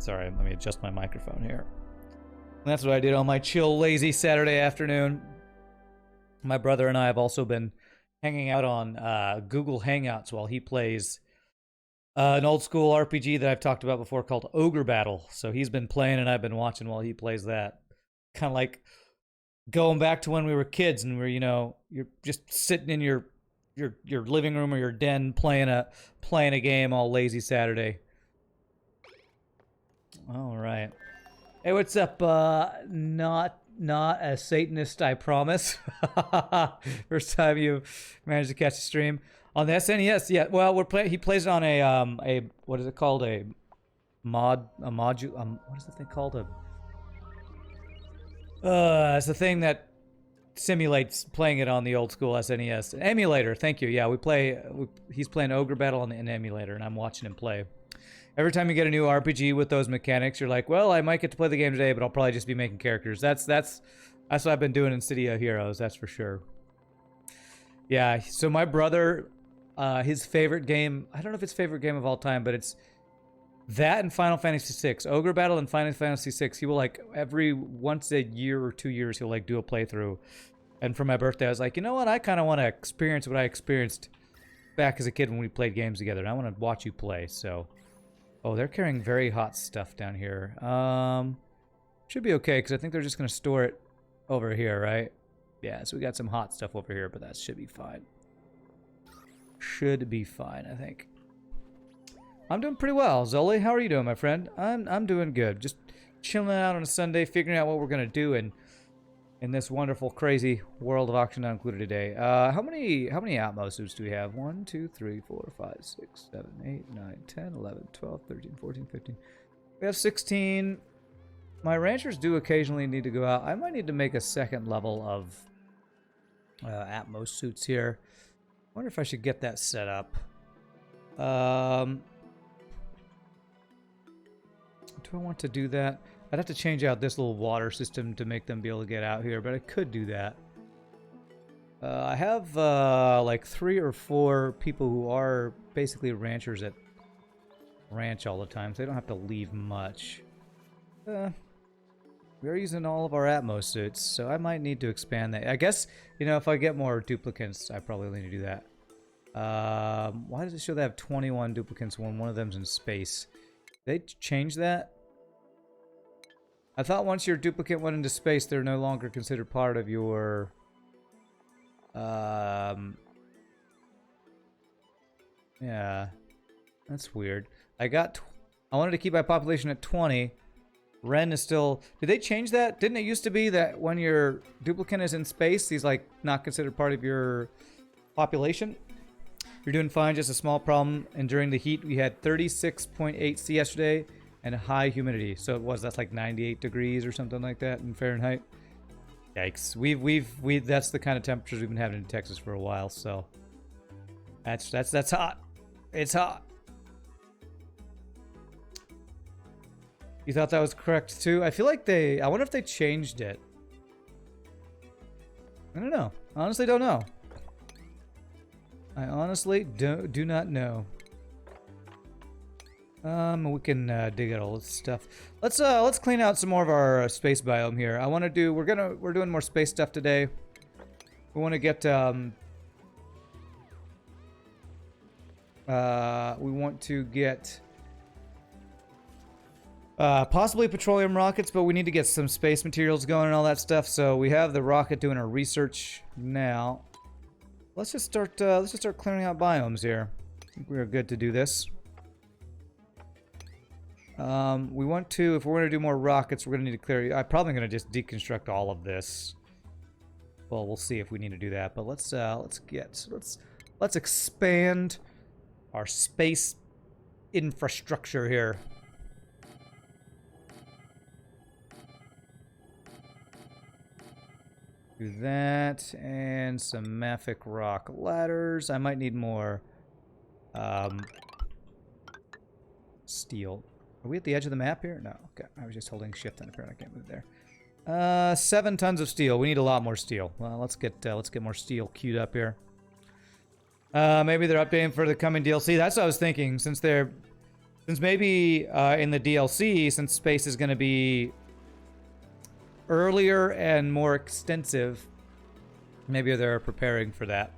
Sorry, let me adjust my microphone here. That's what I did on my chill, lazy Saturday afternoon. My brother and I have also been hanging out on Google Hangouts while he plays an old school RPG that I've talked about before called Ogre Battle. So he's been playing and I've been watching while he plays that. Kind of like going back to when we were kids and we're, you know, you're just sitting in your living room or your den playing a game all lazy Saturday. All right. Hey, what's up? Not a Satanist, I promise. First time you managed to catch a stream on the SNES. Yeah, well, he plays it on a what is it called? A module. What is the thing called? It's the thing that simulates playing it on the old school SNES emulator. Thank you. Yeah, he's playing Ogre Battle on the emulator, and I'm watching him play. Every time you get a new RPG with those mechanics, you're like, well, I might get to play the game today, but I'll probably just be making characters. That's what I've been doing in City of Heroes, that's for sure. Yeah, so my brother, his favorite game, I don't know if it's favorite game of all time, but it's that and Final Fantasy VI. Ogre Battle and Final Fantasy VI. He will, like, every once a year or 2 years, he'll, like, do a playthrough. And for my birthday, I was like, you know what? I kind of want to experience what I experienced back as a kid when we played games together. And I want to watch you play, so... Oh, they're carrying very hot stuff down here. Should be okay, because I think they're just going to store it over here, right? Yeah, so we got some hot stuff over here, but that should be fine. Should be fine, I think. I'm doing pretty well. Zoli, how are you doing, my friend? I'm doing good. Just chilling out on a Sunday, figuring out what we're going to do in this wonderful, crazy world of Auction Not Included today. How many Atmos suits do we have? 1, 2, 3, 4, 5, 6, 7, 8, 9, 10, 11, 12, 13, 14, 15. We have 16. My ranchers do occasionally need to go out. I might need to make a second level of Atmos suits here. I wonder if I should get that set up. Do I want to do that? I'd have to change out this little water system to make them be able to get out here, but I could do that. I have like 3 or 4 people who are basically ranchers at ranch all the time, so they don't have to leave much. We're using all of our Atmos suits, so I might need to expand that. I guess, you know, if I get more duplicates, I probably need to do that. Why does it show they have 21 duplicates when one of them's in space? Did they change that? I thought once your duplicate went into space, they're no longer considered part of your... Yeah. That's weird. I wanted to keep my population at 20. Ren is still... Did they change that? Didn't it used to be that when your duplicate is in space, he's, like, not considered part of your population? You're doing fine, just a small problem. And during the heat, we had 36.8 C yesterday. And high humidity, so that's like 98 degrees or something like that in Fahrenheit. Yikes! That's the kind of temperatures we've been having in Texas for a while. So that's hot. It's hot. You thought that was correct too? I feel like I wonder if they changed it. I don't know. Honestly, don't know. I honestly do not know. We can dig at all this stuff. Let's clean out some more of our space biome here. I want to do. We're doing more space stuff today. We want to get. We want to get. Possibly petroleum rockets, but we need to get some space materials going and all that stuff. So we have the rocket doing our research now. Let's just start clearing out biomes here. I think we're good to do this. We want to, if we're going to do more rockets, we're going to need to clear... I'm probably going to just deconstruct all of this. Well, we'll see if we need to do that, but let's expand our space infrastructure here. Do that, and some mafic rock ladders. I might need more, steel. Are we at the edge of the map here? No. Okay. I was just holding shift and apparently I can't move there. 7 tons of steel. We need a lot more steel. Well, let's get more steel queued up here. Maybe they're updating for the coming DLC. That's what I was thinking. Since they're Since maybe in the DLC, since space is going to be earlier and more extensive, maybe they're preparing for that.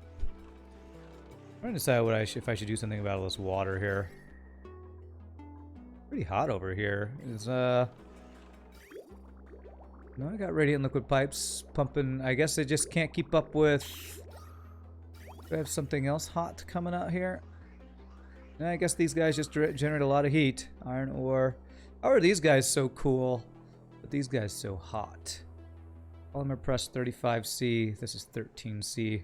I'm trying to decide if I should do something about all this water here. Pretty hot over here. No, I got radiant liquid pipes pumping. I guess they just can't keep up with... Do I have something else hot coming out here? No, I guess these guys just generate a lot of heat. Iron ore. How are these guys so cool, but these guys so hot? Polymer press 35C. This is 13C.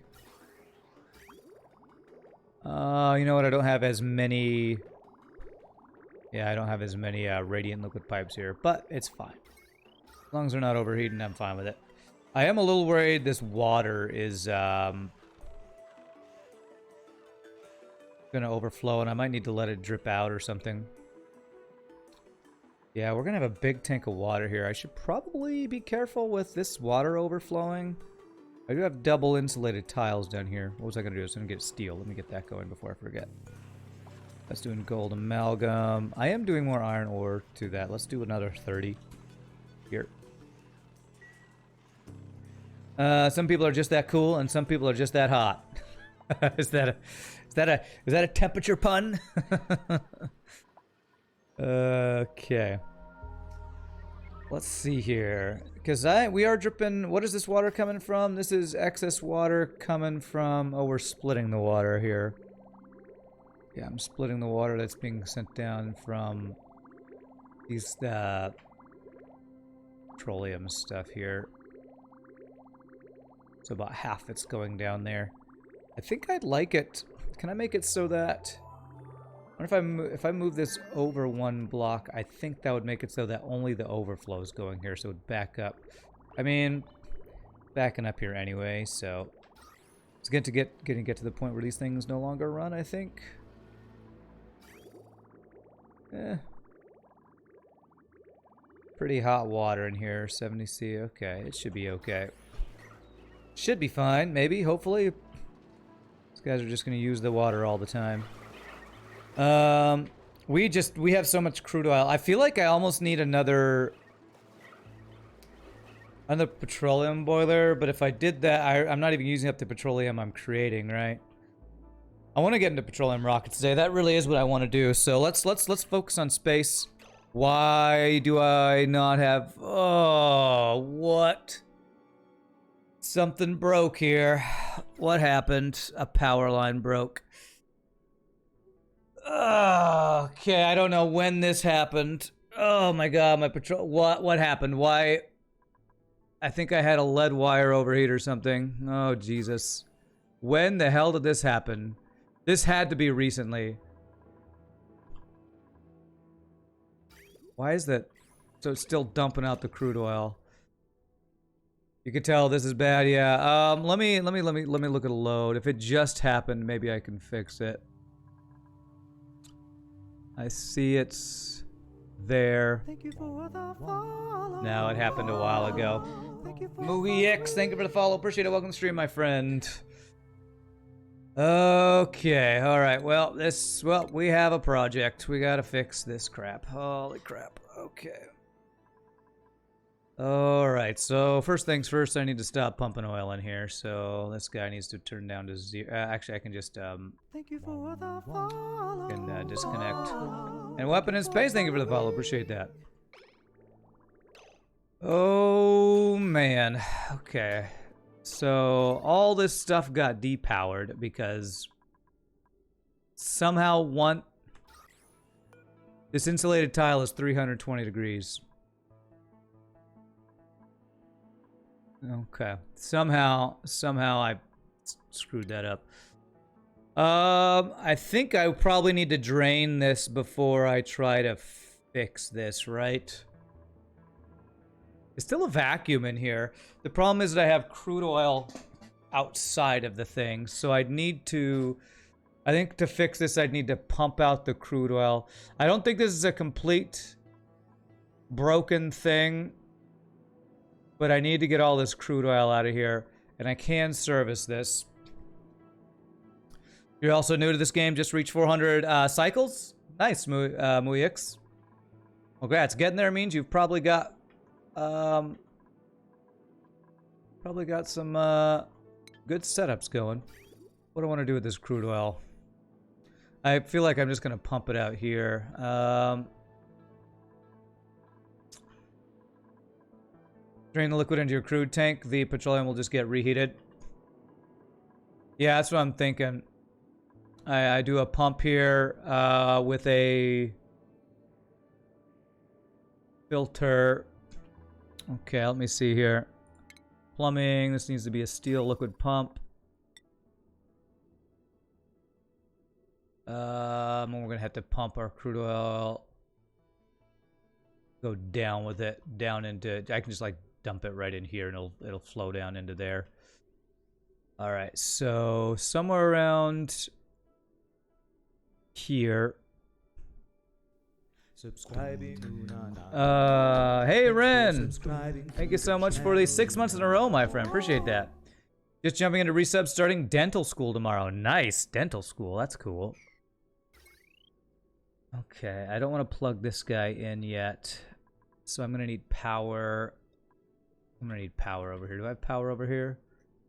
You know what? I don't have as many... Yeah, I don't have as many radiant liquid pipes here, but it's fine. As long as they're not overheating, I'm fine with it. I am a little worried this water is gonna overflow, and I might need to let it drip out or something. Yeah, we're gonna have a big tank of water here. I should probably be careful with this water overflowing. I do have double insulated tiles down here. What was I gonna do? I was gonna get steel. Let me get that going before I forget. That's doing gold amalgam. I am doing more iron ore to that. Let's do another 30 here. Some people are just that cool, and some people are just that hot. Is that a temperature pun? Okay. Let's see here, because we are dripping. What is this water coming from? This is excess water coming from. Oh, we're splitting the water here. Yeah, I'm splitting the water that's being sent down from these petroleum stuff here. So about half it's going down there. I think I'd like it. Can I make it so that... I wonder if I move this over one block, I think that would make it so that only the overflow is going here, so it would back up. I mean, backing up here anyway, so... It's going to get to the point where these things no longer run, I think. Pretty hot water in here, 70C. Okay, it should be okay. Should be fine, maybe, hopefully. These guys are just going to use the water all the time. We have so much crude oil. I feel like I almost need another petroleum boiler, but if I did that, I'm not even using up the petroleum I'm creating, right? I want to get into petroleum rockets today. That really is what I want to do. So let's focus on space. Why do I not have... Oh, what? Something broke here. What happened? A power line broke. Okay, I don't know when this happened. Oh my god, my patrol... What happened? Why... I think I had a lead wire overheat or something. Oh, Jesus. When the hell did this happen? This had to be recently. Why is that? So it's still dumping out the crude oil. You can tell this is bad, yeah. Let me look at a load. If it just happened, maybe I can fix it. I see it's there. No, it happened a while ago. Movie X, thank you for the follow. Appreciate it. Welcome to the stream, my friend. Okay, alright. Well, we have a project. We gotta fix this crap. Holy crap. Okay. Alright, so first things first, I need to stop pumping oil in here. So this guy needs to turn down to 0. Actually, I can just, disconnect. And weapon in space, thank you for the follow. Appreciate that. Oh, man. Okay. So all this stuff got depowered because somehow this insulated tile is 320 degrees. Okay. Somehow I screwed that up. I think I probably need to drain this before I try to fix this, right? There's still a vacuum in here. The problem is that I have crude oil outside of the thing, so I'd need to... I think to fix this, I'd need to pump out the crude oil. I don't think this is a complete broken thing, but I need to get all this crude oil out of here, and I can service this. You're also new to this game, just reached 400 cycles. Nice, Muix. Congrats. Getting there means you've probably got some good setups going. What do I want to do with this crude oil? I feel like I'm just going to pump it out here. Drain the liquid into your crude tank. The petroleum will just get reheated. Yeah, that's what I'm thinking. I do a pump here with a filter. Okay, let me see here. Plumbing. This needs to be a steel liquid pump. We're gonna have to pump our crude oil. Go down with it, down into. I can just like dump it right in here, and it'll flow down into there. All right, so somewhere around here. Hey Ren, thank you so much for the 6 months in a row, my friend. Appreciate that. Just jumping into resub, starting dental school tomorrow. Nice, dental school. That's cool. Okay, I don't want to plug this guy in yet, so I'm gonna need power. I'm gonna need power over here. Do I have power over here?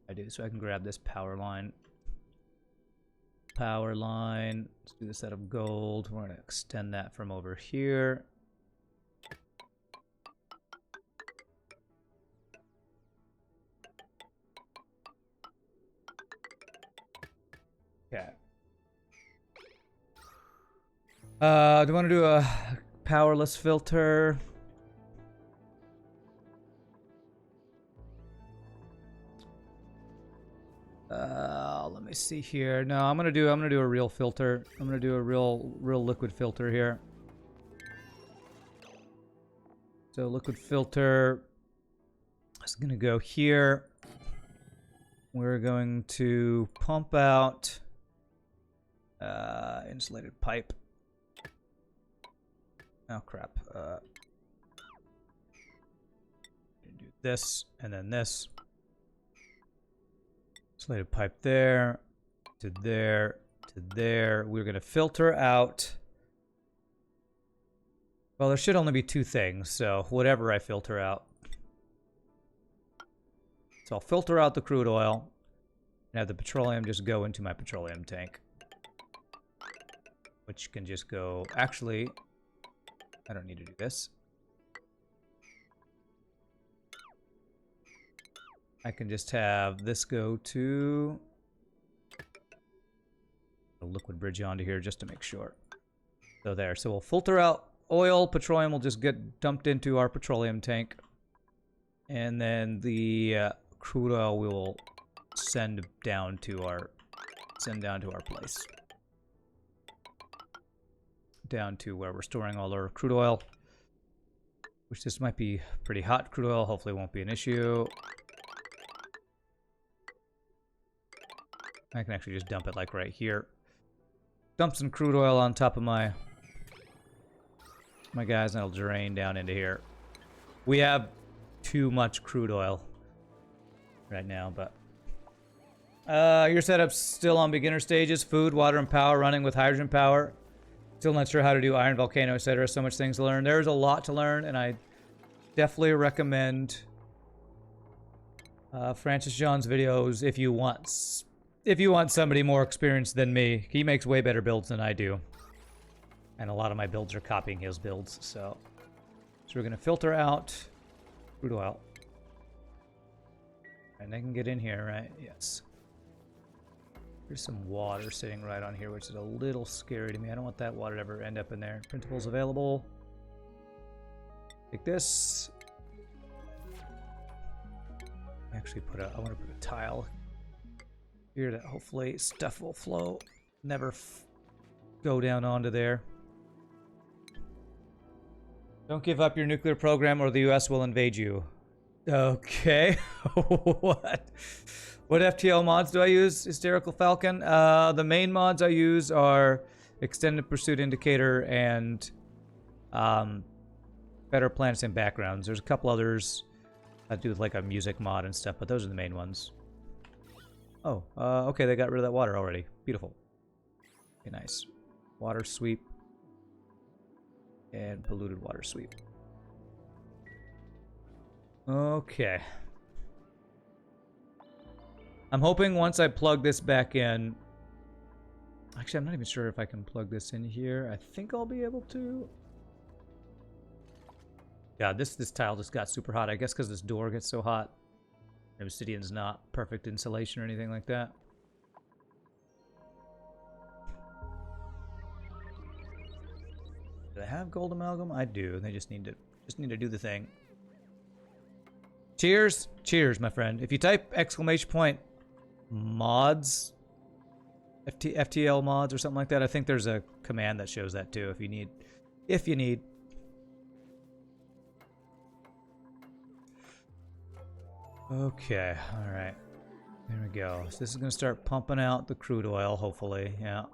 I do, so I can grab this power line. Power line. Let's do this out of gold. We're gonna extend that from over here. Okay. Do I want to do a powerless filter? Let me see here. No, I'm gonna do a real filter. I'm gonna do a real liquid filter here. So liquid filter is gonna go here. We're going to pump out insulated pipe. Oh crap. Do this and then this. Insulated pipe there, to there, to there. We're going to filter out. Well, there should only be two things, so whatever I filter out. So I'll filter out the crude oil and have the petroleum just go into my petroleum tank. Which can just go... Actually, I don't need to do this. I can just have this go to a liquid bridge onto here just to make sure. So there. So we'll filter out oil. Petroleum will just get dumped into our petroleum tank. And then the crude oil we will send down to our place. Down to where we're storing all our crude oil. Which this might be pretty hot crude oil. Hopefully it won't be an issue. I can actually just dump it like right here. Dump some crude oil on top of my guys, and it'll drain down into here. We have too much crude oil right now, but your setup's still on beginner stages. Food, water, and power running with hydrogen power. Still not sure how to do iron volcano, etc. So much things to learn. There's a lot to learn, and I definitely recommend Francis John's videos if you want somebody more experienced than me. He makes way better builds than I do. And a lot of my builds are copying his builds, so we're going to filter out crude oil. And I can get in here, right? Yes. There's some water sitting right on here, which is a little scary to me. I don't want that water to ever end up in there. Printables available. Take this. Actually I want to put a tile here that hopefully stuff will flow. Never go down onto there. Don't give up your nuclear program or the US will invade you. Okay. What? What FTL mods do I use? Hysterical Falcon? The main mods I use are Extended Pursuit Indicator and Better Planets and Backgrounds. There's a couple others that do like a music mod and stuff, but those are the main ones. Oh, okay, they got rid of that water already. Beautiful. Okay, nice. Water sweep. And polluted water sweep. Okay. I'm hoping once I plug this back in... Actually, I'm not even sure if I can plug this in here. I think I'll be able to. Yeah, this tile just got super hot. I guess because this door gets so hot. Obsidian's not perfect insulation or anything like that. Do I have gold amalgam? I do. They just need to do the thing. Cheers, cheers, my friend. If you type !mods, FTL mods or something like that, I think there's a command that shows that too. If you need. Okay, all right. There we go. So this is gonna start pumping out the crude oil, hopefully. Yeah.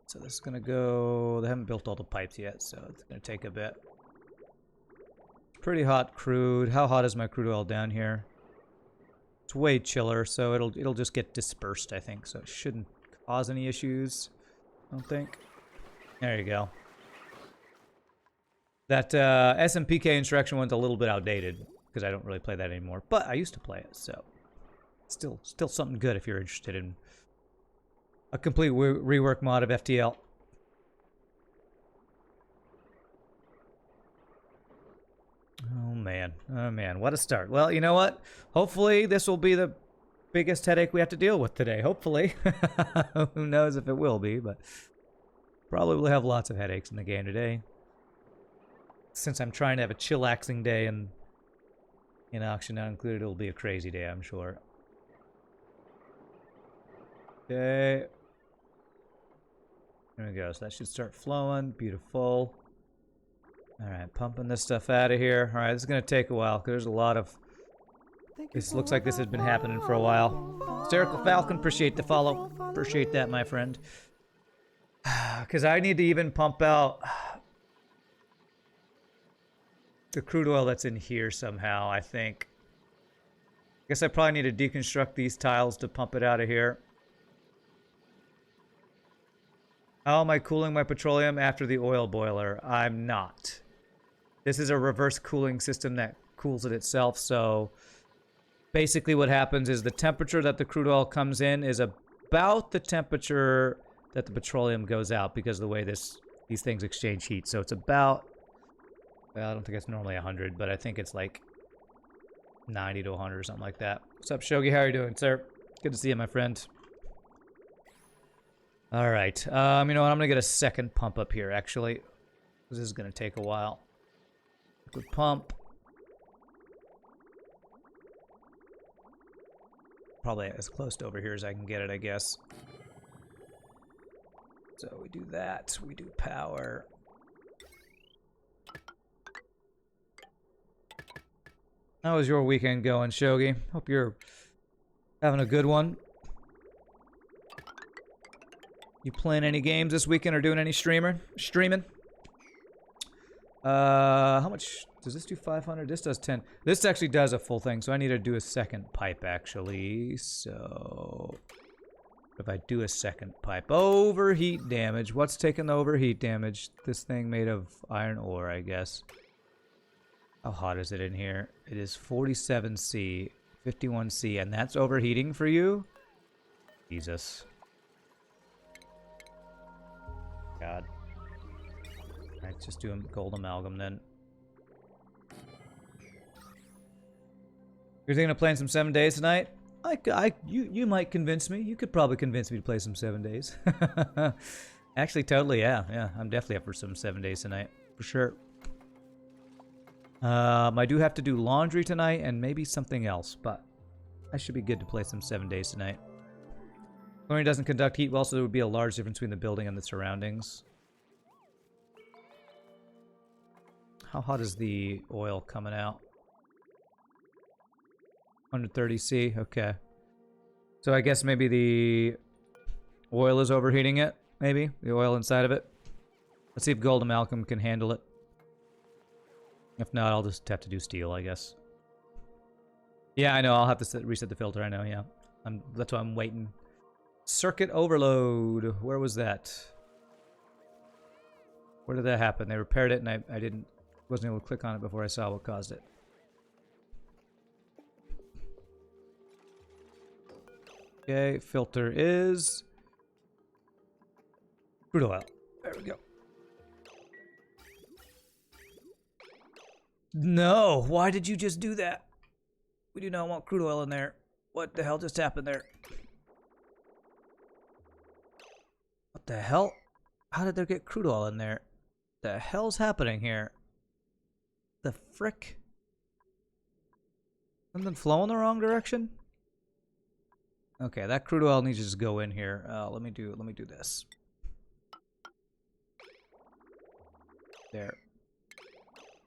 So this is gonna go. They haven't built all the pipes yet, so it's gonna take a bit. Pretty hot crude. How hot is my crude oil down here? It's way chiller, so it'll just get dispersed, I think. So it shouldn't cause any issues, I don't think. There you go. That SMPK instruction one's a little bit outdated because I don't really play that anymore. But I used to play it, so still something good if you're interested in a complete rework mod of FTL. Oh man, what a start. Well, you know what? Hopefully this will be the biggest headache we have to deal with today. Hopefully. Who knows if it will be, but probably will have lots of headaches in the game today. Since I'm trying to have a chillaxing day and in auction not included, it'll be a crazy day, I'm sure. Okay. There we go. So that should start flowing. Beautiful. Alright, pumping this stuff out of here. Alright, this is going to take a while because there's a lot of... This looks like this has been happening for a while. Hysterical Falcon, appreciate the follow. Appreciate that, my friend. Because I need to even pump out the crude oil that's in here somehow, I think. I guess I probably need to deconstruct these tiles to pump it out of here. How am I cooling my petroleum after the oil boiler? I'm not. This is a reverse cooling system that cools it itself, so basically what happens is the temperature that the crude oil comes in is about the temperature that the petroleum goes out because of the way these things exchange heat. So it's about, well, I don't think it's normally 100, but I think it's like 90 to 100 or something like that. What's up, Shogi? How are you doing, sir? Good to see you, my friend. All right. You know what? I'm going to get a second pump up here, actually. This is going to take a while. Good pump. Probably as close to over here as I can get it, I guess. So we do that. We do power. How was your weekend going, Shogi? Hope you're having a good one. You playing any games this weekend or doing any streaming? How much does this do? 500? This does 10. This actually does a full thing, so I need to do a second pipe, actually. So if I do a second pipe, overheat damage. What's taking the overheat damage? This thing made of iron ore, I guess. How hot is it in here? It is 47C, 51C, and that's overheating for you? Jesus. God. Alright, just do a gold amalgam then. You're thinking of playing some 7 days tonight? You might convince me. You could probably convince me to play some 7 days. Actually, totally, yeah. I'm definitely up for some 7 days tonight, for sure. I do have to do laundry tonight and maybe something else, but I should be good to play some 7 days tonight. Chlorine doesn't conduct heat well, so there would be a large difference between the building and the surroundings. How hot is the oil coming out? 130C, okay. So I guess maybe the oil is overheating it, maybe? The oil inside of it? Let's see if gold amalgam can handle it. If not, I'll just have to do steel, I guess. Yeah, I know, I'll have to reset the filter, I know, yeah. That's why I'm waiting. Circuit overload, where was that? Where did that happen? They repaired it and I wasn't able to click on it before I saw what caused it. Okay, filter is crude oil. There we go. No, why did you just do that? We do not want crude oil in there. What the hell just happened there? What the hell? How did there get crude oil in there? The hell's happening here? The frick? Something flow in the wrong direction? Okay, that crude oil needs to just go in here. Let me do this. There.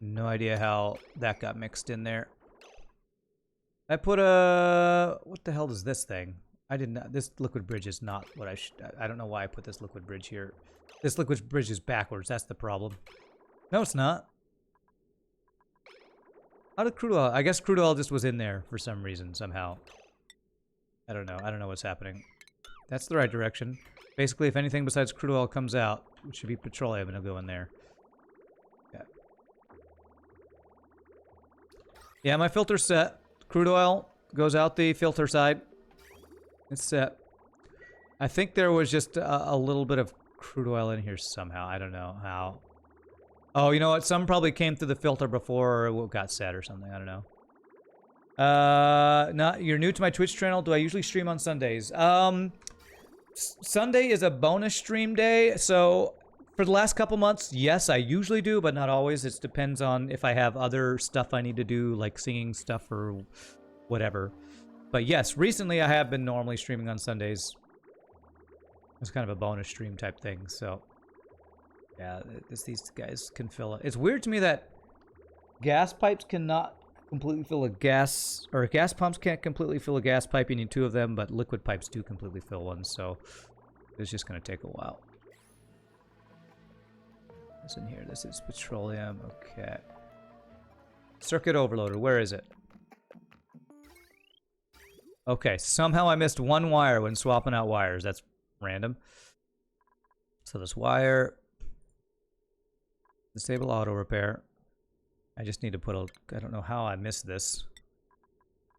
No idea how that got mixed in there. I put a... What the hell is this thing? I did not... This liquid bridge is not what I should... I don't know why I put this liquid bridge here. This liquid bridge is backwards. That's the problem. No, it's not. How did crude oil... I guess crude oil just was in there for some reason, somehow. I don't know. I don't know what's happening. That's the right direction. Basically, if anything besides crude oil comes out, it should be petroleum, and it'll go in there. Yeah, my filter's set. Crude oil goes out the filter side. It's set. I think there was just a little bit of crude oil in here somehow. I don't know how. Oh, you know what? Some probably came through the filter before it got set or something. I don't know. You're new to my Twitch channel. Do I usually stream on Sundays? Sunday is a bonus stream day, so... For the last couple months, yes, I usually do, but not always. It depends on if I have other stuff I need to do, like singing stuff or whatever. But yes, recently I have been normally streaming on Sundays. It's kind of a bonus stream type thing, so... Yeah, these guys can fill it. It's weird to me that gas pipes cannot completely fill a gas... Or gas pumps can't completely fill a gas pipe. You need two of them, but liquid pipes do completely fill one, so... It's just going to take a while. What's in here? This is petroleum. Okay. Circuit overloader. Where is it? Okay. Somehow I missed one wire when swapping out wires. That's random. So this wire. Disable auto repair. I just need to put a... I don't know how I missed this.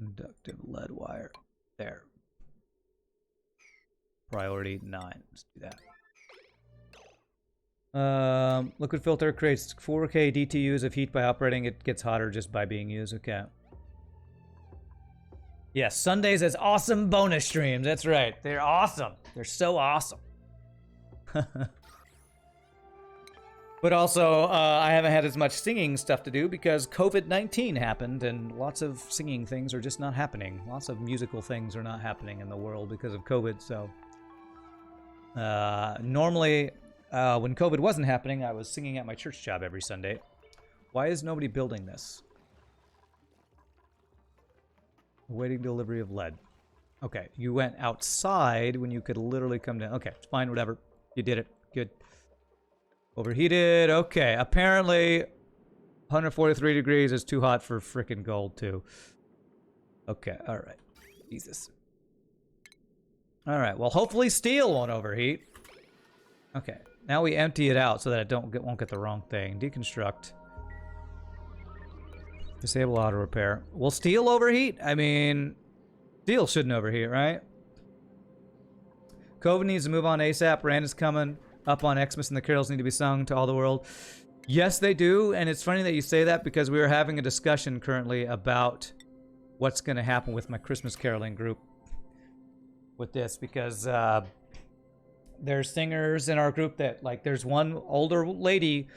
Inductive lead wire. There. Priority 9. Let's do that. Liquid filter creates 4K DTUs of heat by operating. It gets hotter just by being used. Okay. Yes, Sundays has awesome bonus streams. That's right. They're awesome. They're so awesome. But also, I haven't had as much singing stuff to do because COVID-19 happened and lots of singing things are just not happening. Lots of musical things are not happening in the world because of COVID, so... normally... when COVID wasn't happening, I was singing at my church job every Sunday. Why is nobody building this? Awaiting delivery of lead. Okay, you went outside when you could literally come down. Okay, it's fine, whatever. You did it. Good. Overheated. Okay, apparently 143 degrees is too hot for frickin' gold, too. Okay, alright. Jesus. Alright, well, hopefully steel won't overheat. Okay. Now we empty it out so that it won't get the wrong thing. Deconstruct. Disable auto repair. Will steel overheat? I mean, steel shouldn't overheat, right? COVID needs to move on ASAP. Rand is coming up on Xmas and the carols need to be sung to all the world. Yes, they do. And it's funny that you say that because we are having a discussion currently about what's going to happen with my Christmas caroling group with this because... there's singers in our group that, like, there's one older lady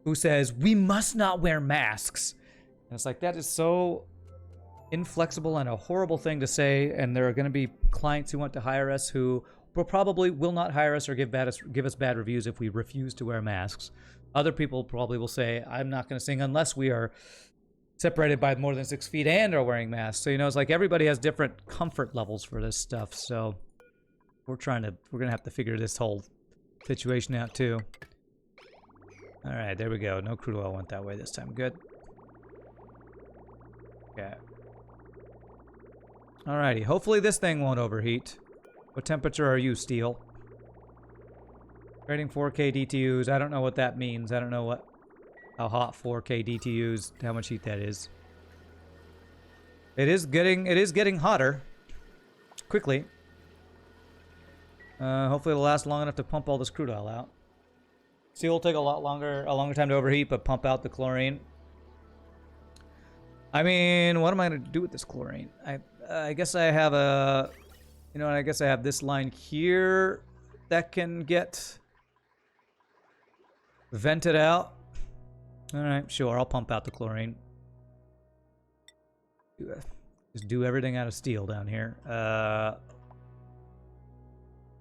who says, we must not wear masks. And it's like, that is so inflexible and a horrible thing to say. And there are going to be clients who want to hire us who probably will not hire us or give us bad reviews if we refuse to wear masks. Other people probably will say, I'm not going to sing unless we are separated by more than 6 feet and are wearing masks. So, you know, it's like everybody has different comfort levels for this stuff. So... we're gonna have to figure this whole situation out too. Alright, there we go. No crude oil went that way this time. Good. Okay. Alrighty, hopefully this thing won't overheat. What temperature are you, steel? Creating 4K DTUs. I don't know what that means. I don't know how hot 4K DTUs, how much heat that is. It is getting hotter. Quickly. Hopefully it'll last long enough to pump all this crude oil out. Steel will take a longer time to overheat, but pump out the chlorine. I mean, what am I going to do with this chlorine? I guess I have a... You know, I guess I have this line here that can get vented out. Alright, sure, I'll pump out the chlorine. Just do everything out of steel down here.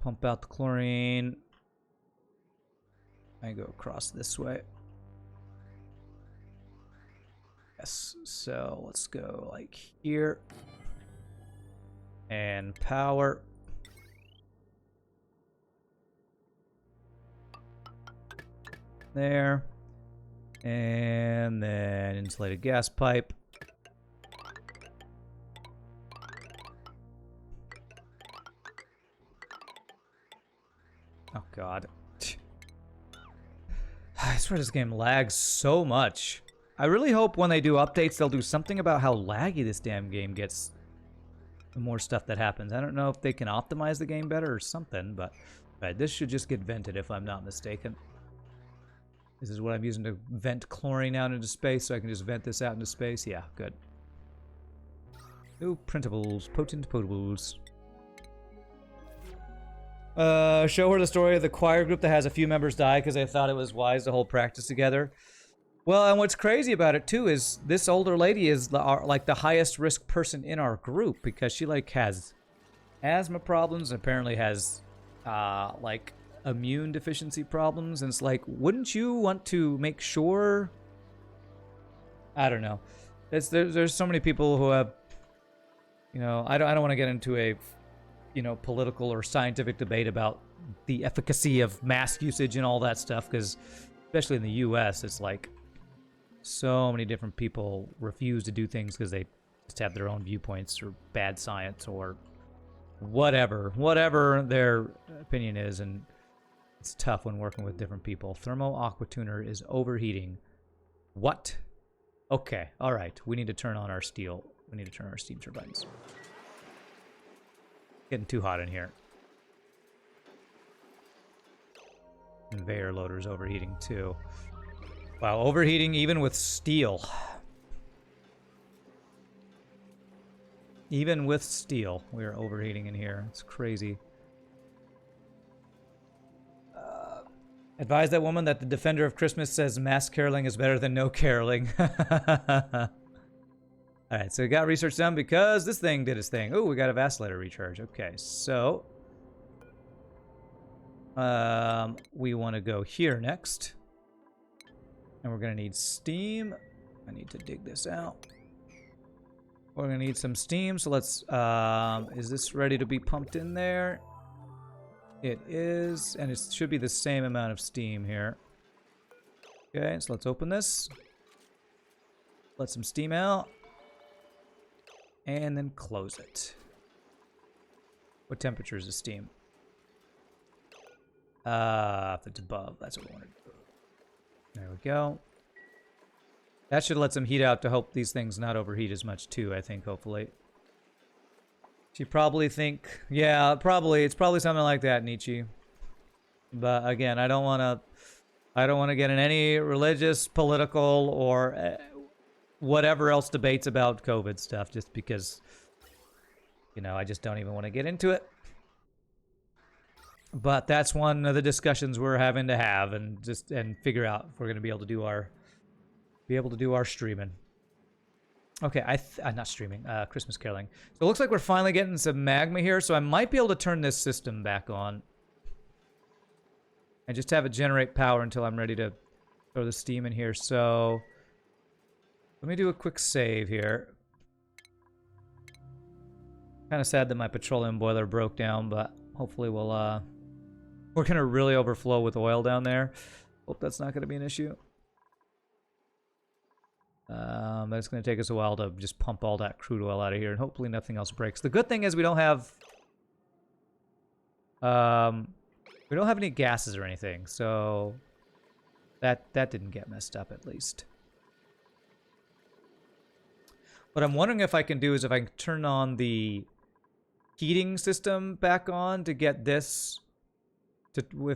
Pump out the chlorine. I go across this way. Yes, so let's go like here. And power. There. And then insulated gas pipe. Oh god. I swear this game lags so much. I really hope when they do updates they'll do something about how laggy this damn game gets. The more stuff that happens. I don't know if they can optimize the game better or something, but right, this should just get vented if I'm not mistaken. This is what I'm using to vent chlorine out into space, so I can just vent this out into space. Yeah, good. New printables, potent potables. Show her the story of the choir group that has a few members die because they thought it was wise to hold practice together. Well, and what's crazy about it too is this older lady is like the highest risk person in our group because she like has asthma problems and apparently has like immune deficiency problems, and it's like, wouldn't you want to make sure? I don't know. There's so many people who have, you know, I don't want to get into a, you know, political or scientific debate about the efficacy of mask usage and all that stuff, because especially in the U.S., it's like so many different people refuse to do things because they just have their own viewpoints or bad science or whatever their opinion is, and it's tough when working with different people. Thermo aqua tuner is overheating. What? Okay, all right. We need to turn on our steel. We need to turn our steam turbines. Getting too hot in here. Conveyor loader's overheating too. Wow, overheating even with steel. Even with steel, we are overheating in here. It's crazy. Advise that woman that the defender of Christmas says mass caroling is better than no caroling. Alright, so we got research done because this thing did its thing. Oh, we got a vacillator recharge. Okay, so we want to go here next. And we're going to need steam. I need to dig this out. We're going to need some steam, so let's... is this ready to be pumped in there? It is, and it should be the same amount of steam here. Okay, so let's open this. Let some steam out. And then close it. What temperature is the steam? If it's above, that's what we want to do. There we go. That should let some heat out to help these things not overheat as much too, I think, hopefully. You probably think, yeah, it's probably something like that, Nietzsche. But again, I don't want to get in any religious, political, or whatever else debates about COVID stuff, just because, you know, I just don't even want to get into it. But that's one of the discussions we're having to have, and figure out if we're going to be able to do our streaming. Okay, not streaming, Christmas caroling. So it looks like we're finally getting some magma here, so I might be able to turn this system back on. And just have it generate power until I'm ready to throw the steam in here. So let me do a quick save here. Kind of sad that my petroleum boiler broke down, but hopefully we're going to really overflow with oil down there. Hope that's not going to be an issue. But it's going to take us a while to just pump all that crude oil out of here, and hopefully nothing else breaks. The good thing is we don't have We don't have any gases or anything, so that didn't get messed up at least. What I'm wondering if I can do is if I can turn on the heating system back on to get this.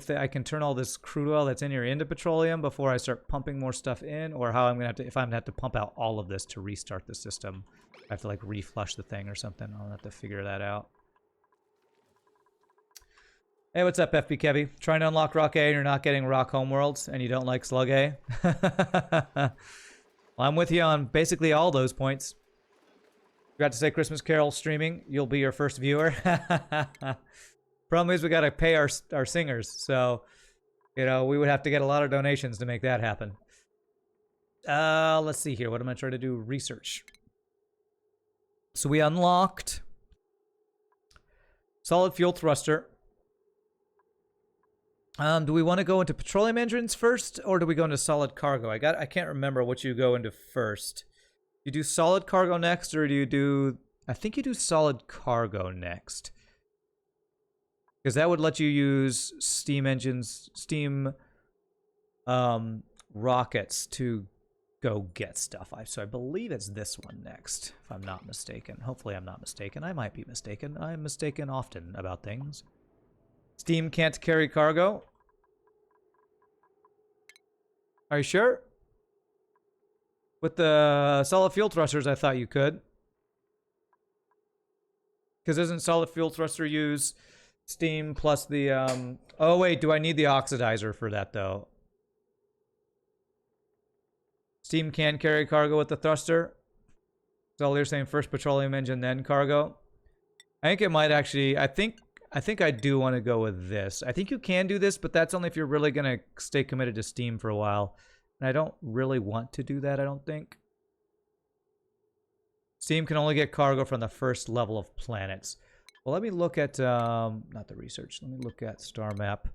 I can turn all this crude oil that's in here into petroleum before I start pumping more stuff in, or how I'm gonna have to, if I'm gonna have to pump out all of this to restart the system. I have to like reflush the thing or something. I'll have to figure that out. Hey, what's up, FB Kevy? Trying to unlock Rock A and you're not getting Rock Homeworlds and you don't like Slug A? Well, I'm with you on basically all those points. Forgot to say Christmas Carol streaming. You'll be your first viewer. Problem is we got to pay our singers. So, you know, we would have to get a lot of donations to make that happen. Let's see here. What am I trying to do? Research. So we unlocked solid fuel thruster. Do we want to go into petroleum engines first, or do we go into solid cargo? I can't remember what you go into first. You do solid cargo next, or do you do... I think you do solid cargo next. Because that would let you use steam engines, steam rockets to go get stuff. So I believe it's this one next, if I'm not mistaken. Hopefully I'm not mistaken. I might be mistaken. I'm mistaken often about things. Steam can't carry cargo. Are you sure? With the solid fuel thrusters, I thought you could. Because doesn't solid fuel thruster use steam plus the... Oh, wait, do I need the oxidizer for that, though? Steam can carry cargo with the thruster. So you're saying first petroleum engine, then cargo? I think it might actually... I think I do want to go with this. I think you can do this, but that's only if you're really going to stay committed to steam for a while. And I don't really want to do that, I don't think. Steam can only get cargo from the first level of planets. Well, let me look at... not the research. Let me look at star map.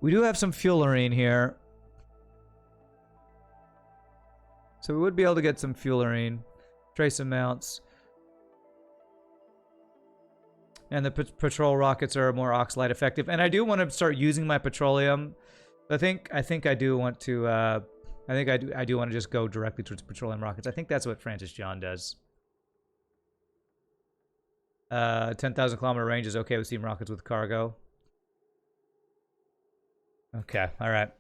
We do have some fuelerine here. So we would be able to get some fuelerine. Trace amounts. And the patrol rockets are more oxalite effective. And I do want to start using my petroleum. I think I do want to I do want to just go directly towards petroleum rockets. I think that's what Francis John does. 10,000 kilometer range is okay with steam rockets with cargo. Okay, all right.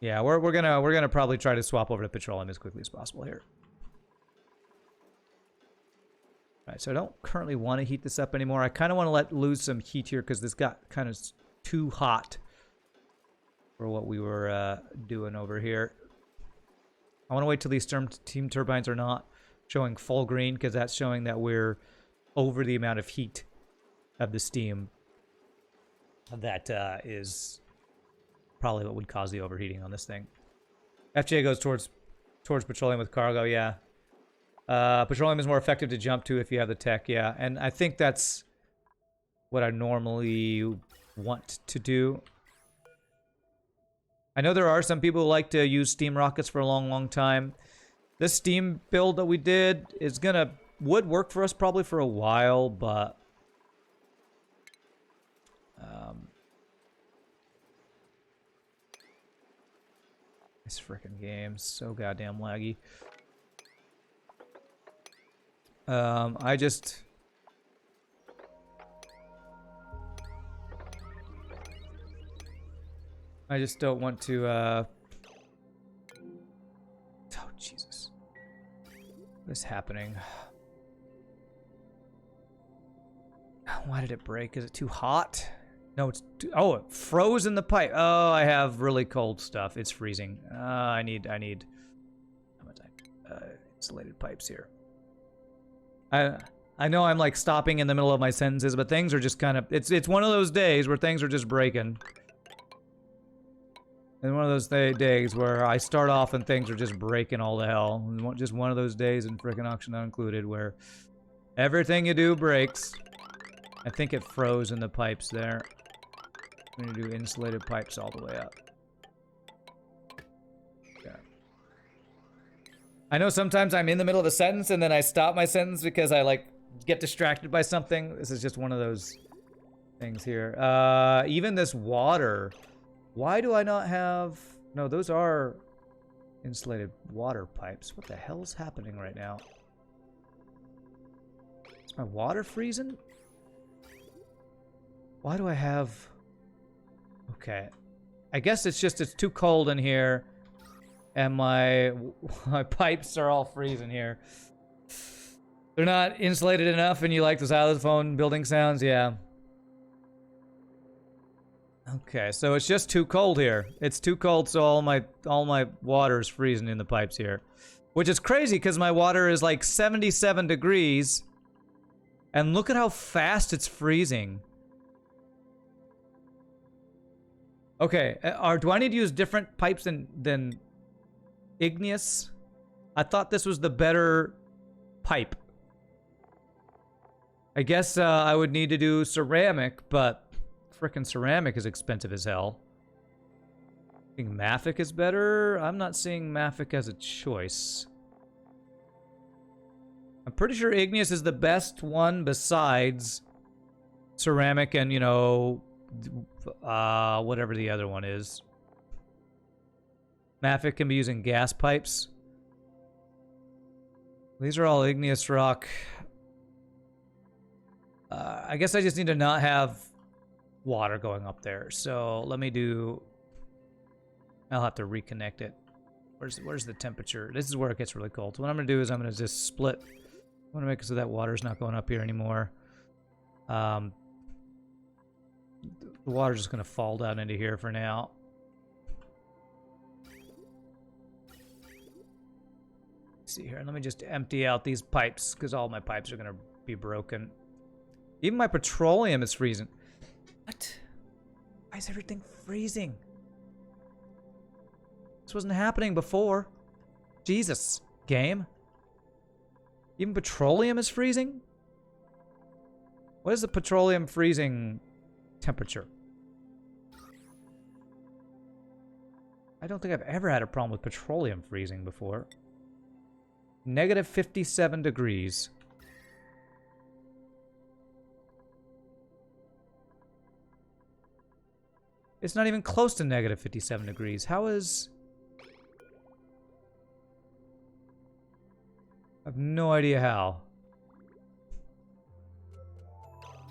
Yeah, we're gonna probably try to swap over to petroleum as quickly as possible here. Alright, so I don't currently want to heat this up anymore. I kind of want to let lose some heat here because this got kind of too hot for what we were doing over here. I want to wait till these steam turbines are not showing full green because that's showing that we're over the amount of heat of the steam. That is probably what would cause the overheating on this thing. FJ goes towards petroleum with cargo, yeah. Petroleum is more effective to jump to if you have the tech, yeah. And I think that's what I normally want to do. I know there are some people who like to use steam rockets for a long, long time. This steam build that we did is would work for us probably for a while, but... this frickin' game's so goddamn laggy. I just don't want to, oh, Jesus. What is happening? Why did it break? Is it too hot? No, it's too... Oh, it froze in the pipe. Oh, I have really cold stuff. It's freezing. I need... How much insulated pipes here. I know I'm like stopping in the middle of my sentences, but things are just kind of... It's one of those days where things are just breaking. And one of those days where I start off and things are just breaking all to hell. Just one of those days in frickin' Auction Not Included where everything you do breaks. I think it froze in the pipes there. I'm gonna do insulated pipes all the way up. Okay. I know sometimes I'm in the middle of a sentence and then I stop my sentence because I like get distracted by something. This is just one of those things here. Even this water. Why do I not have... No, those are insulated water pipes. What the hell is happening right now? Is my water freezing? Why do I have... Okay. I guess it's just it's too cold in here. And my pipes are all freezing here. They're not insulated enough and you like the xylophone building sounds? Yeah. Okay, so it's just too cold here. It's too cold, so all my water is freezing in the pipes here. Which is crazy, because my water is like 77 degrees. And look at how fast it's freezing. Okay, do I need to use different pipes than igneous? I thought this was the better pipe. I guess I would need to do ceramic, but frickin' ceramic is expensive as hell. I think Mafic is better. I'm not seeing Mafic as a choice. I'm pretty sure igneous is the best one besides ceramic and, you know, whatever the other one is. Mafic can be using gas pipes. These are all igneous rock. I guess I just need to not have water going up there. So let me do... I'll have to reconnect it. Where's the temperature? This is where it gets really cold. So what I'm going to do is I'm going to just split. I want to make it so that water's not going up here anymore. The water's just going to fall down into here for now. Let's see here. Let me just empty out these pipes, because all my pipes are going to be broken. Even my petroleum is freezing. What? Why is everything freezing? This wasn't happening before. Jesus, game. Even petroleum is freezing? What is the petroleum freezing temperature? I don't think I've ever had a problem with petroleum freezing before. Negative 57 degrees. It's not even close to negative 57 degrees. How is... I have no idea how.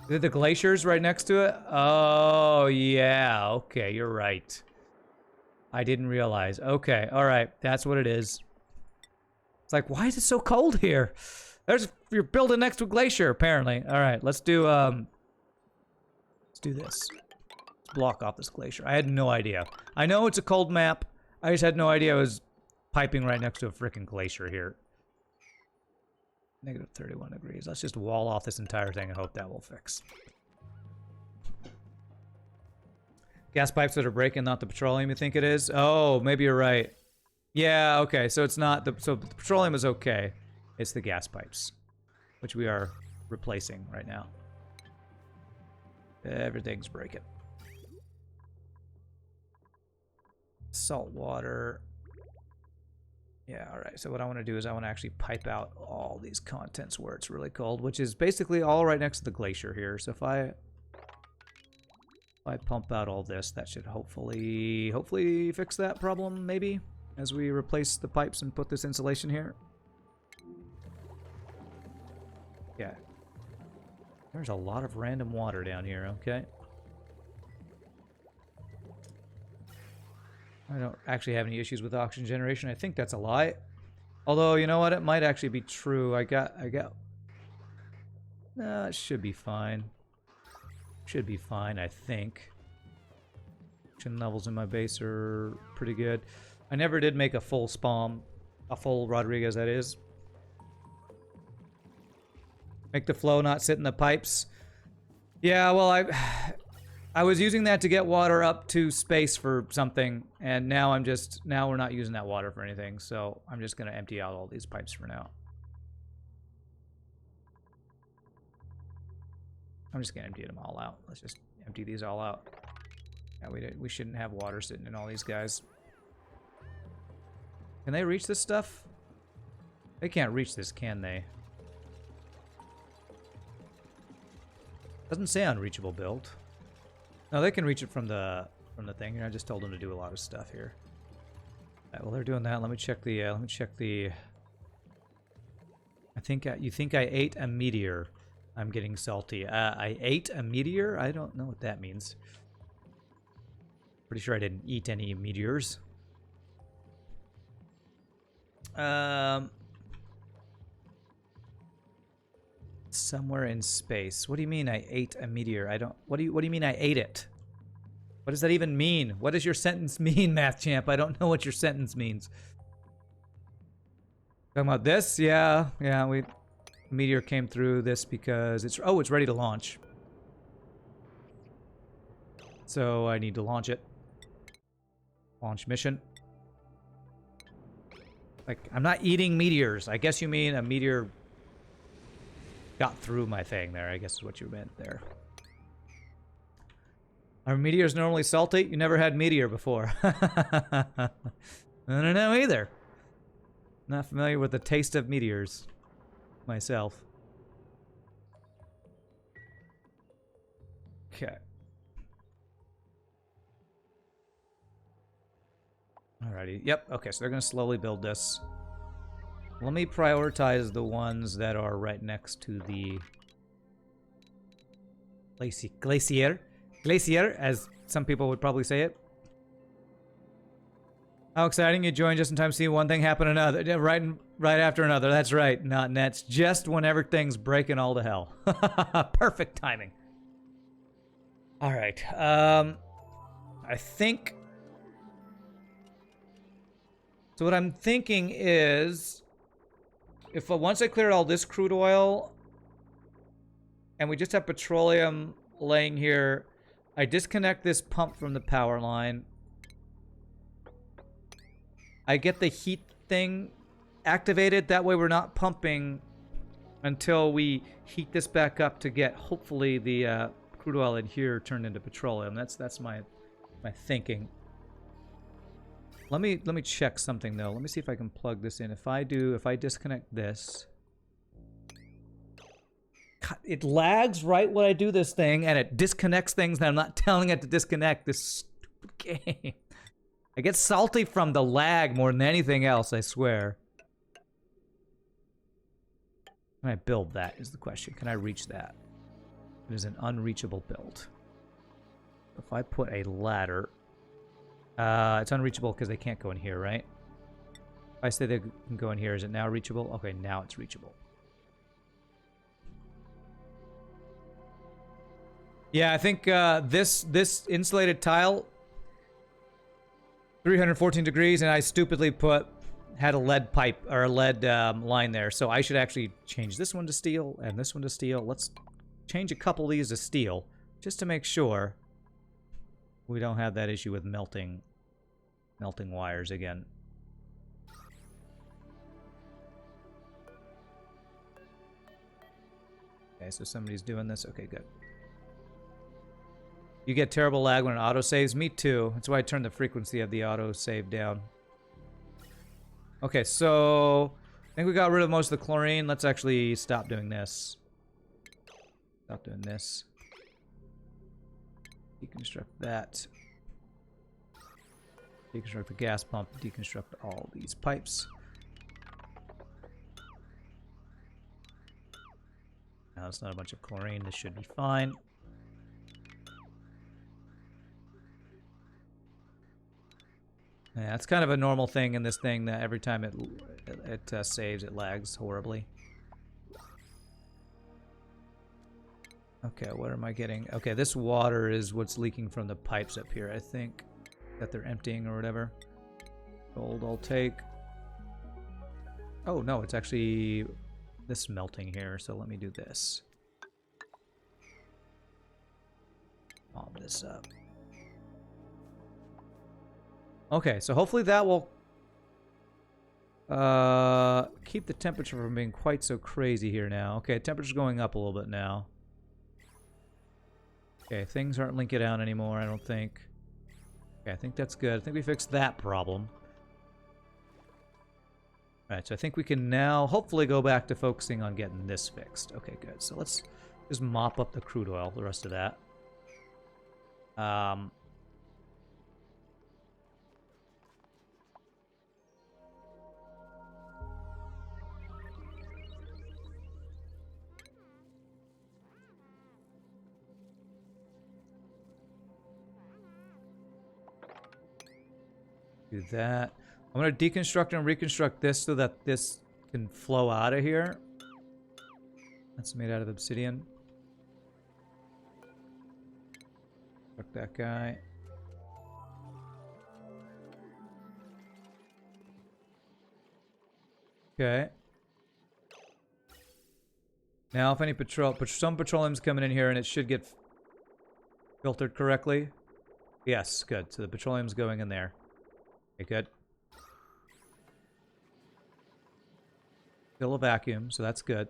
Is it the glaciers right next to it? Oh, yeah. Okay, you're right. I didn't realize. Okay, alright. That's what it is. It's like, why is it so cold here? You're building next to a glacier, apparently. Alright, let's do this. Let's block off this glacier. I had no idea. I know it's a cold map. I just had no idea I was piping right next to a freaking glacier here. Negative 31 degrees. Let's just wall off this entire thing and hope that will fix. Gas pipes that are breaking, not the petroleum you think it is? Oh, maybe you're right. Yeah, okay. So it's not the... So the petroleum is okay. It's the gas pipes, which we are replacing right now. Everything's breaking. Salt water. Yeah, alright. So what I want to do is I want to actually pipe out all these contents where it's really cold, which is basically all right next to the glacier here. So if I pump out all this, that should hopefully fix that problem, maybe, as we replace the pipes and put this insulation here. Yeah. There's a lot of random water down here, okay. I don't actually have any issues with oxygen generation. I think that's a lie. Although, you know what? It might actually be true. I got... No, it should be fine. Should be fine, I think. Oxygen levels in my base are pretty good. I never did make a full spawn. A full Rodriguez, that is. Make the flow not sit in the pipes. Yeah, well, I was using that to get water up to space for something, and now now we're not using that water for anything, so I'm just gonna empty out all these pipes for now. I'm just gonna empty them all out. Let's just empty these all out. Yeah, we shouldn't have water sitting in all these guys. Can they reach this stuff? They can't reach this, can they? Doesn't say unreachable build. No, they can reach it from the thing. I just told them to do a lot of stuff here. All right, well, they're doing that. Let me check the. I think you think I ate a meteor. I'm getting salty. I ate a meteor? I don't know what that means. Pretty sure I didn't eat any meteors. Somewhere in space. What do you mean I ate a meteor? I don't. What do you mean I ate it? What does that even mean? What does your sentence mean, Math Champ? I don't know what your sentence means. Talking about this? Yeah, meteor came through this because it's ready to launch. So I need to launch it. Launch mission. Like, I'm not eating meteors. I guess you mean a meteor got through my thing there, I guess is what you meant there. Are meteors normally salty? You never had meteor before. I don't know either. Not familiar with the taste of meteors myself. Okay. Alrighty. Yep. Okay, so they're going to slowly build this. Let me prioritize the ones that are right next to the glacier. Glacier, as some people would probably say it. How exciting, you joined just in time to see one thing happen another. Right after another. That's right, not nets. Just when everything's breaking all to hell. Perfect timing. Alright. I think... So what I'm thinking is... If once I cleared all this crude oil... And we just have petroleum laying here... I disconnect this pump from the power line... I get the heat thing activated. That way we're not pumping until we heat this back up to get, hopefully, the crude oil in here turned into petroleum. That's my thinking. Let me check something, though. Let me see if I can plug this in. If I disconnect this... God, it lags right when I do this thing, and it disconnects things that I'm not telling it to disconnect. This stupid game. I get salty from the lag more than anything else, I swear. Can I build that, is the question. Can I reach that? It is an unreachable build. If I put a ladder... it's unreachable because they can't go in here, right? If I say they can go in here, is it now reachable? Okay, now it's reachable. Yeah, I think this insulated tile... 314 degrees, and I stupidly had a lead pipe, or a lead line there, so I should actually change this one to steel, and this one to steel. Let's change a couple of these to steel, just to make sure we don't have that issue with melting wires again. Okay, so somebody's doing this. Okay, good. You get terrible lag when it auto-saves? Me too. That's why I turned the frequency of the auto-save down. Okay, so... I think we got rid of most of the chlorine. Let's actually stop doing this. Stop doing this. Deconstruct that. Deconstruct the gas pump. Deconstruct all these pipes. Now it's not a bunch of chlorine. This should be fine. Yeah, it's kind of a normal thing in this thing that every time it saves, it lags horribly. Okay, what am I getting? Okay, this water is what's leaking from the pipes up here, I think. That they're emptying or whatever. Gold I'll take. Oh, no, it's actually this melting here, so let me do this. Bomb this up. Okay, so hopefully that will keep the temperature from being quite so crazy here now. Okay, temperature's going up a little bit now. Okay, things aren't linking down anymore, I don't think. Okay, I think that's good. I think we fixed that problem. Alright, so I think we can now hopefully go back to focusing on getting this fixed. Okay, good. So let's Just mop up the crude oil, the rest of that. Do that. I'm going to deconstruct and reconstruct this so that this can flow out of here. That's made out of obsidian. Fuck that guy. Okay. Now, if any some petroleum's coming in here, and it should get filtered correctly. Yes, good. So the petroleum's going in there. Okay, good. Still a vacuum, so that's good.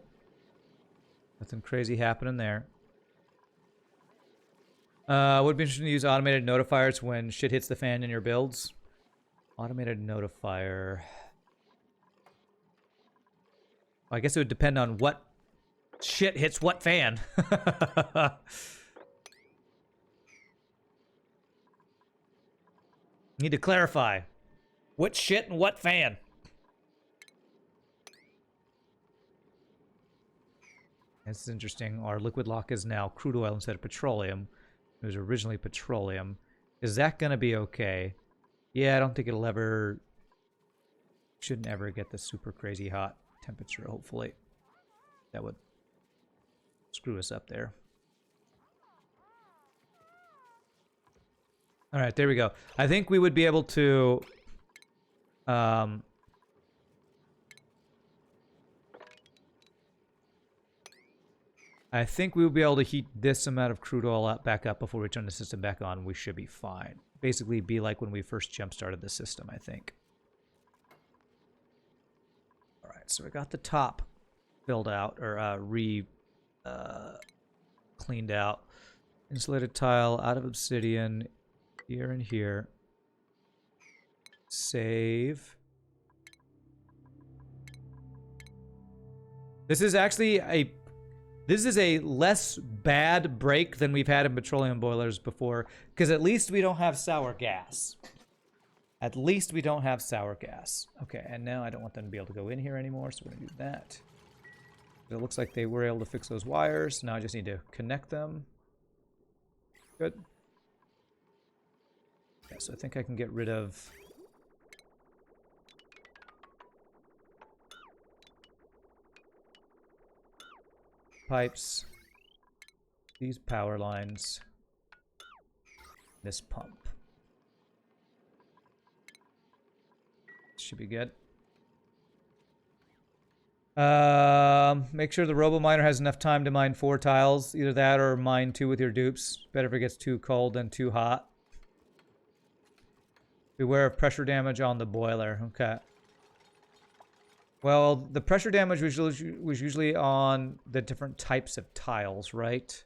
Nothing crazy happening there. Would be interesting to use automated notifiers when shit hits the fan in your builds. Automated notifier. Well, I guess it would depend on what shit hits what fan. Need to clarify. What shit and what fan? This is interesting. Our liquid lock is now crude oil instead of petroleum. It was originally petroleum. Is that going to be okay? Yeah, I don't think it'll ever... Shouldn't ever get the super crazy hot temperature, hopefully. That would screw us up there. All right, there we go. I think we would be able to... I think we'll be able to heat this amount of crude oil back up before we turn the system back on. We should be fine. Basically be like when we first jump-started the system, I think. All right, so we got the top filled out, or cleaned out. Insulated tile out of obsidian, here and here. Save. This is actually a... This is a less bad break than we've had in petroleum boilers before, because at least we don't have sour gas. At least we don't have sour gas. Okay, and now I don't want them to be able to go in here anymore, so we're going to do that. It looks like they were able to fix those wires. Now I just need to connect them. Good. Yeah, so I think I can get rid of... pipes, these power lines, this pump. Should be good. Make sure the RoboMiner has enough time to mine 4 tiles. Either that or mine 2 with your dupes. Better if it gets too cold than too hot. Beware of pressure damage on the boiler. Okay. Well, the pressure damage was usually on the different types of tiles, right?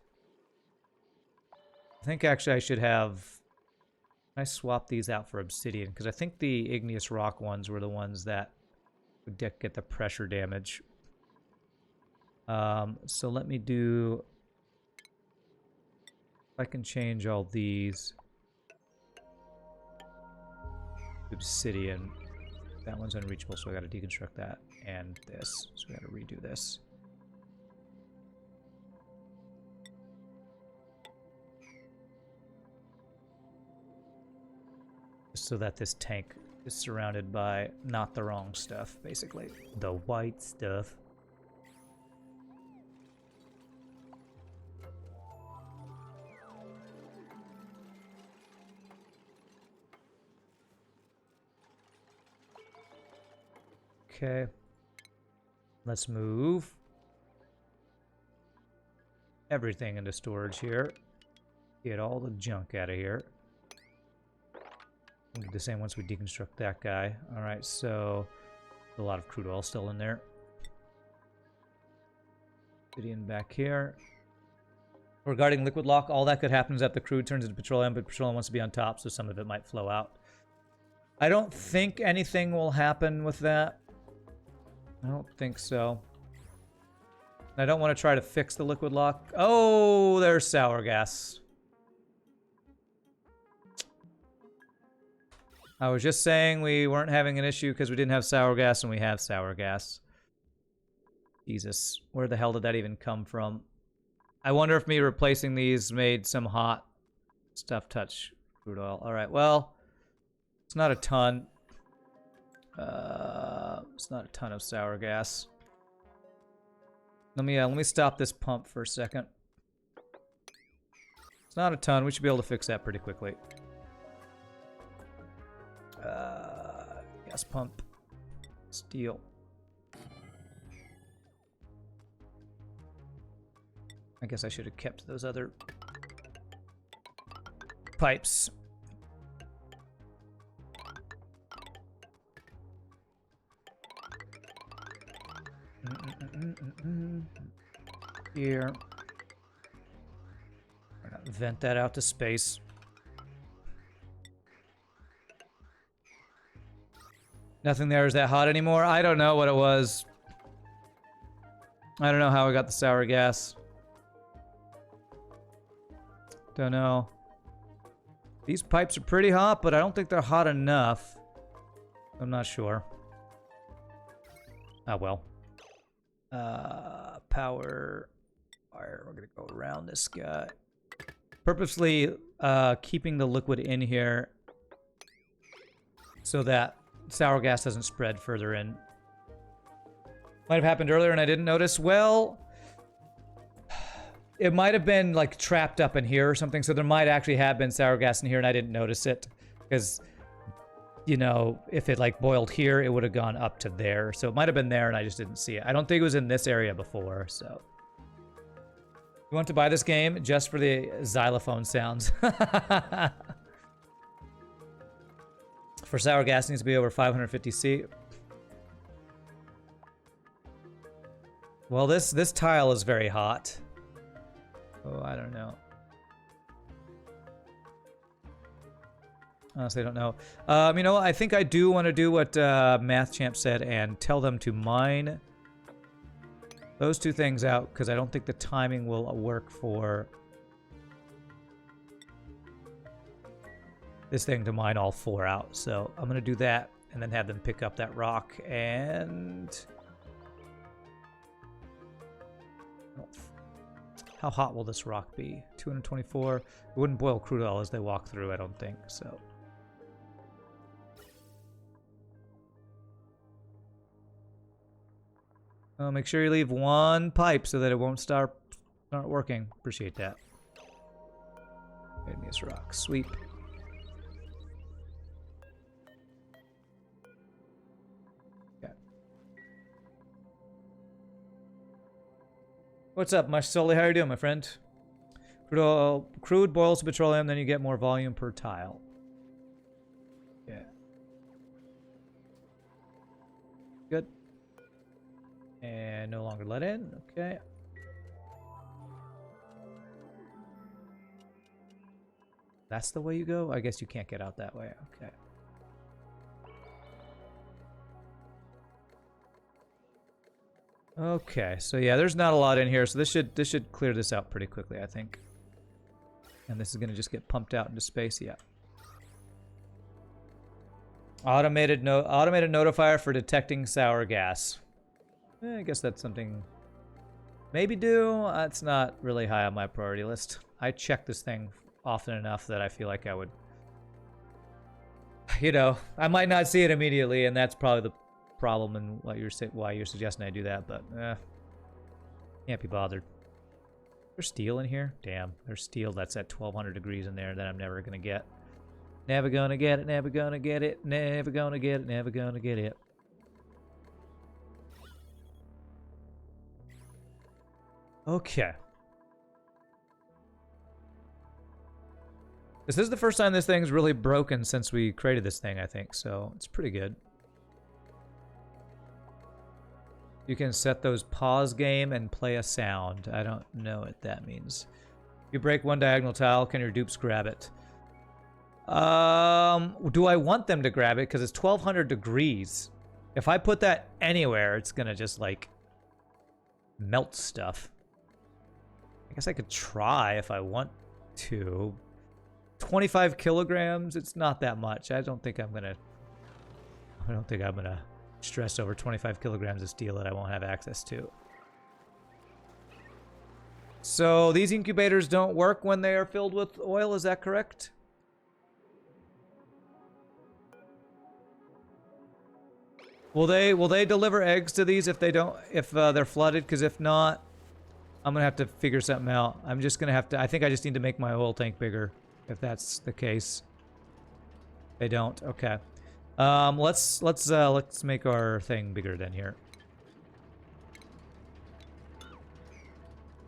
I think actually I should have... I swap these out for obsidian, because I think the igneous rock ones were the ones that would get the pressure damage. So let me do... I can change all these. Obsidian. That one's unreachable, so I gotta deconstruct that and this. So we gotta redo this. Just so that this tank is surrounded by not the wrong stuff, basically. The white stuff. Okay, let's move everything into storage here. Get all the junk out of here. We'll do the same once we deconstruct that guy. All right, so a lot of crude oil still in there. Obsidian back here. Regarding liquid lock, all that could happen is that the crude turns into petroleum, but petroleum wants to be on top, so some of it might flow out. I don't think anything will happen with that. I don't think so. I don't want to try to fix the liquid lock. Oh, there's sour gas. I was just saying we weren't having an issue because we didn't have sour gas, and we have sour gas. Jesus, where the hell did that even come from? I wonder if me replacing these made some hot stuff touch crude oil. All right, well, it's not a ton. It's not a ton of sour gas. Let me stop this pump for a second. It's not a ton. We should be able to fix that pretty quickly. Gas pump. Steel. I guess I should have kept those other pipes. Here. We're gonna vent that out to space. Nothing there is that hot anymore. I don't know what it was. I don't know how I got the sour gas. Don't know. These pipes are pretty hot, but I don't think they're hot enough. I'm not sure. Oh well. Power wire. We're gonna go around this guy. Purposely keeping the liquid in here so that sour gas doesn't spread further in. Might have happened earlier and I didn't notice. Well, it might have been like trapped up in here or something, so there might actually have been sour gas in here and I didn't notice it because, you know, if it like boiled here, it would have gone up to there. So it might have been there and I just didn't see it. I don't think it was in this area before, so. You want to buy this game just for the xylophone sounds. For sour gas, it needs to be over 550 C. Well, this tile is very hot. Oh, I don't know. Honestly, I don't know. You know, I think I do want to do what Math Champ said and tell them to mine those two things out because I don't think the timing will work for this thing to mine all four out. So I'm going to do that and then have them pick up that rock and... How hot will this rock be? 224. It wouldn't boil crude oil as they walk through, I don't think, so... make sure you leave one pipe so that it won't start working. Appreciate that. Igneous rock. Sweep. Okay. What's up, Mushsoli? How you doing, my friend? Crude boils to petroleum, then you get more volume per tile. Yeah. Good. And no longer let in. Okay. That's the way you go? I guess you can't get out that way. Okay. Okay, so yeah, there's not a lot in here, so this should clear this out pretty quickly, I think. And this is gonna just get pumped out into space, yeah. Automated notifier for detecting sour gas. I guess that's something maybe do. It's not really high on my priority list. I check this thing often enough that I feel like I would, you know, I might not see it immediately, and that's probably the problem and why you're suggesting I do that, but can't be bothered. There's steel in here? Damn, there's steel that's at 1200 degrees in there that I'm never gonna get. Never gonna get it, never gonna get it, never gonna get it, never gonna get it. Okay. This is the first time this thing's really broken since we created this thing, I think, so it's pretty good. You can set those pause game and play a sound. I don't know what that means. If you break one diagonal tile, can your dupes grab it? Do I want them to grab it? Because it's 1200 degrees. If I put that anywhere, it's gonna just like melt stuff. I guess I could try if I want to. 25 kilograms, it's not that much. I don't think I'm gonna stress over 25 kilograms of steel that I won't have access to. So these incubators don't work when they are filled with oil, is that correct? Will they deliver eggs to these if they don't, if they're flooded? Because if not, I'm gonna have to figure something out. I'm just gonna have to, I think I just need to make my oil tank bigger if that's the case. They don't. Okay. Let's make our thing bigger then here.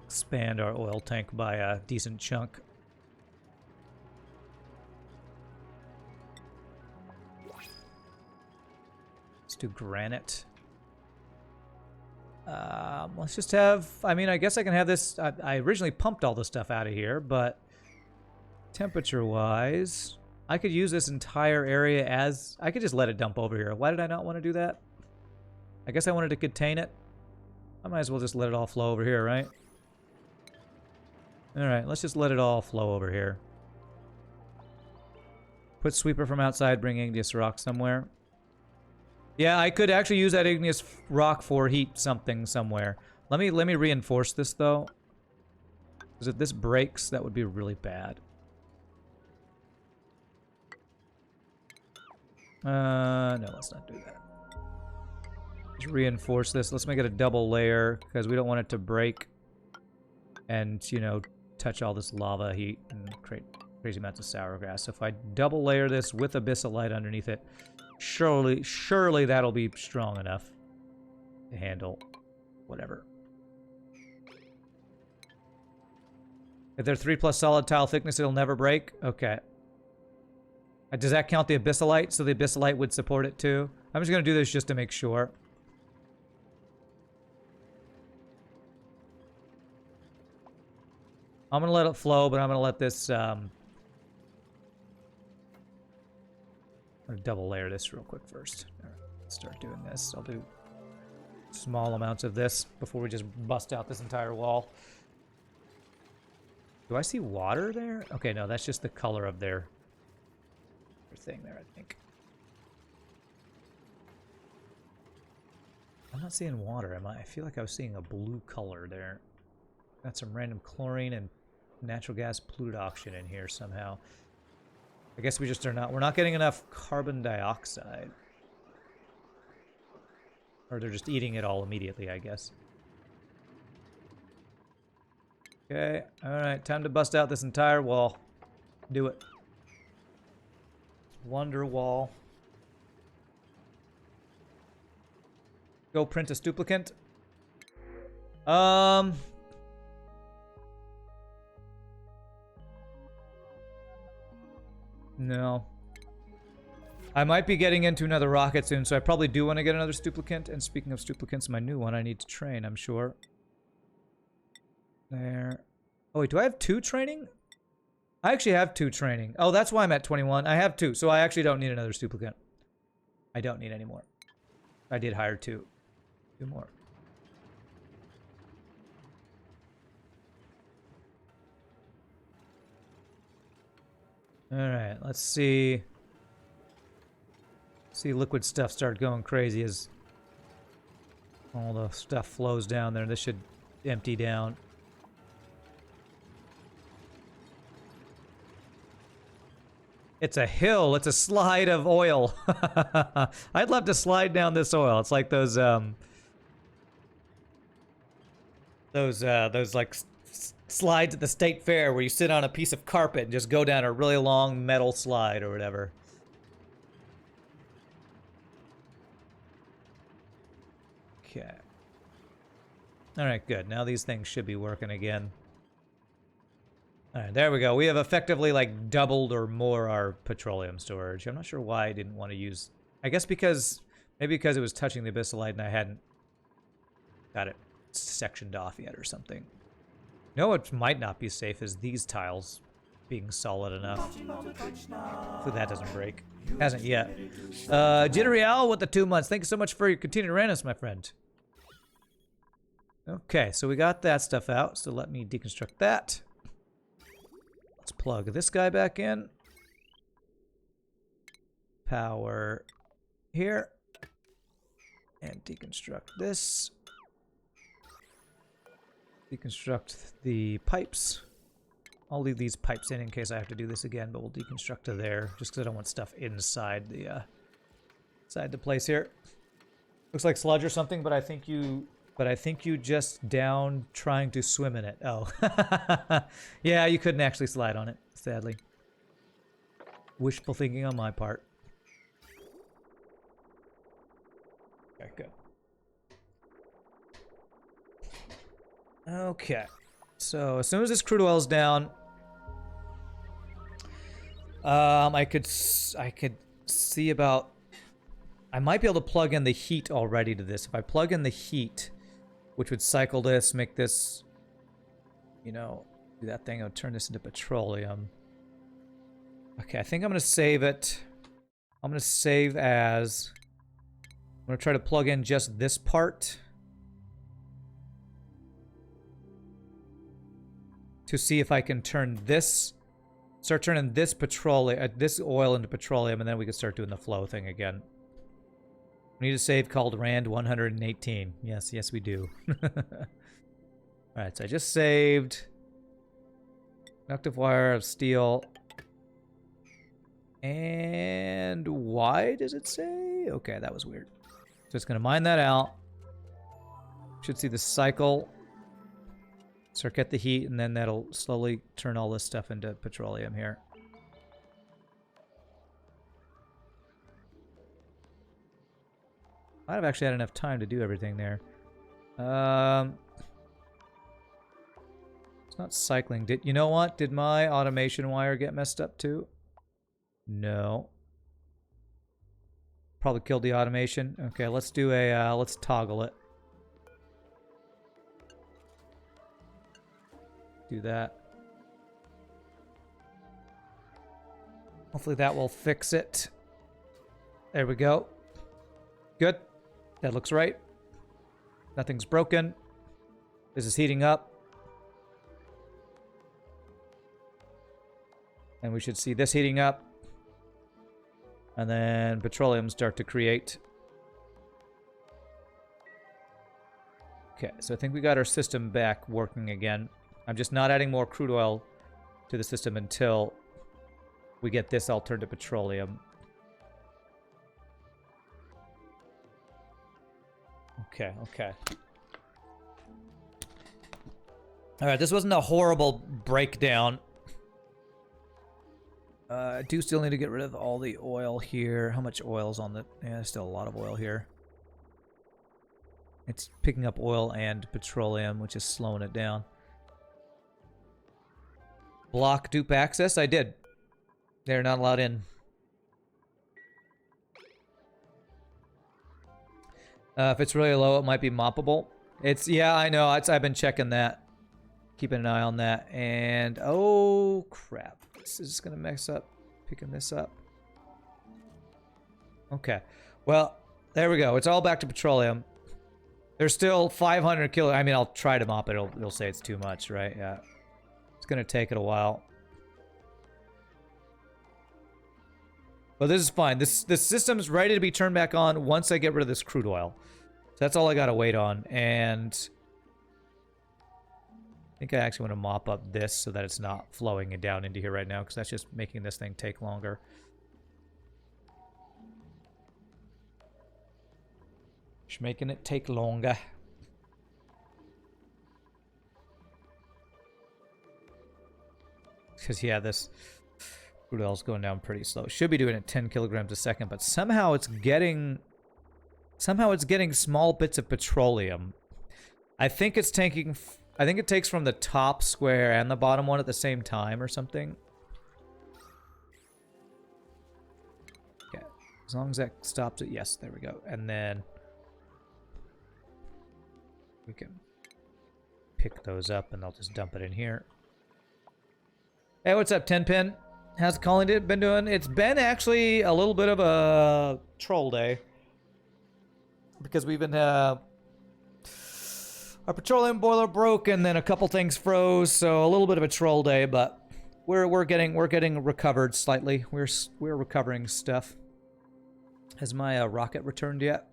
Expand our oil tank by a decent chunk. Let's do granite. Let's just have, I mean, I guess I can have this, I originally pumped all the stuff out of here, but temperature-wise, I could use this entire area as, I could just let it dump over here. Why did I not want to do that? I guess I wanted to contain it. I might as well just let it all flow over here, right? Alright, let's just let it all flow over here. Put sweeper from outside, bring igneous rock somewhere. Yeah, I could actually use that igneous rock for heat something somewhere. Let me reinforce this though. Because if this breaks, that would be really bad. No, let's not do that. Just reinforce this. Let's make it a double layer because we don't want it to break and, you know, touch all this lava heat and create crazy amounts of sour gas. So if I double layer this with abyssalite underneath it, surely that'll be strong enough to handle whatever. If they're 3+ solid tile thickness, it'll never break? Okay. Does that count the abyssalite? So the abyssalite would support it too? I'm just going to do this just to make sure. I'm going to let it flow, but I'm going to let this... I'm going to double layer this real quick first. All right, let's start doing this. I'll do small amounts of this before we just bust out this entire wall. Do I see water there? Okay, no, that's just the color of their thing there, I think. I'm not seeing water, am I? I feel like I was seeing a blue color there. Got some random chlorine and natural gas polluted oxygen in here somehow. I guess we just are not, we're not getting enough carbon dioxide. Or they're just eating it all immediately, I guess. Okay, alright, time to bust out this entire wall. Do it. Wonder wall. Go print a duplicant. No. I might be getting into another rocket soon, so I probably do want to get another duplicant. And speaking of duplicants, my new one I need to train, I'm sure. There. Oh wait, do I have 2 training? I actually have 2 training. Oh, that's why I'm at 21. I have 2, so I actually don't need another duplicant. I don't need any more. I did hire 2. 2 more. Alright, let's see. See liquid stuff start going crazy as all the stuff flows down there. This should empty down. It's a hill. It's a slide of oil. I'd love to slide down this oil. It's like those like slides at the state fair where you sit on a piece of carpet and just go down a really long metal slide or whatever. Okay. All right, good. Now these things should be working again. All right, there we go. We have effectively like doubled or more our petroleum storage. I'm not sure why I didn't want to use... I guess because... Maybe because it was touching the abyssalite and I hadn't got it sectioned off yet or something. No, it might not be safe as these tiles being solid enough. So that doesn't break. Hasn't yet. Jittery Owl with the 2 months. Thank you so much for your continued randomness, my friend. Okay, so we got that stuff out, so let me deconstruct that. Let's plug this guy back in. Power here. And deconstruct this. Deconstruct the pipes. I'll leave these pipes in case I have to do this again, but we'll deconstruct to there, just because I don't want stuff inside the place here. Looks like sludge or something, but I think you just down trying to swim in it. Oh. Yeah, you couldn't actually slide on it, sadly. Wishful thinking on my part. Okay, good. Okay. So as soon as this crude oil's down, I could see about. I might be able to plug in the heat already to this. If I plug in the heat, which would cycle this, make this, you know, do that thing, it would turn this into petroleum. Okay, I think I'm going to save it. I'm going to save as. I'm going to try to plug in just this part to see if I can turn this, start turning this petroleum, this oil into petroleum, and then we can start doing the flow thing again. We need a save called Rand 118. Yes, yes, we do. Alright, so I just saved conductive wire of steel. And why does it say? Okay, that was weird. So it's going to mine that out. Should see the cycle. Start get the heat, and then that'll slowly turn all this stuff into petroleum here. Might have actually had enough time to do everything there. It's not cycling. You know what? Did my automation wire get messed up too? No. Probably killed the automation. Okay, let's do a, let's toggle it. Do that. Hopefully that will fix it. There we go. Good. That looks right. Nothing's broken. This is heating up. And we should see this heating up. And then petroleum start to create. Okay, so I think we got our system back working again. I'm just not adding more crude oil to the system until we get this all turned to petroleum. Okay, okay. Alright, this wasn't a horrible breakdown. I do still need to get rid of all the oil here. How much oil's on the... Yeah, there's still a lot of oil here. It's picking up oil and petroleum, which is slowing it down. Block dupe access? I did. They're not allowed in. If it's really low, it might be moppable. It's, yeah, I know. I've been checking that. Keeping an eye on that. And, oh, crap. This is going to mess up. Picking this up. Okay. Well, there we go. It's all back to petroleum. There's still 500 kilo. I mean, I'll try to mop it. It'll say it's too much, right? Yeah. It's going to take it a while. But this is fine. This system's ready to be turned back on once I get rid of this crude oil. So that's all I got to wait on. And I think I actually want to mop up this so that it's not flowing it down into here right now, because that's just making this thing take longer. Just making it take longer. Because, yeah, this crude oil is going down pretty slow. Should be doing it 10 kilograms a second, but somehow it's getting small bits of petroleum. I think it's taking... I think it takes from the top square and the bottom one at the same time or something. Okay. As long as that stops it. Yes, there we go. And then we can pick those up and I'll just dump it in here. Hey, what's up, Tenpin? How's Colin been doing? It's been actually a little bit of a troll day. Because we've been... Our petroleum boiler broke, and then a couple things froze, so a little bit of a troll day, but we're getting recovered slightly. We're recovering stuff. Has my rocket returned yet?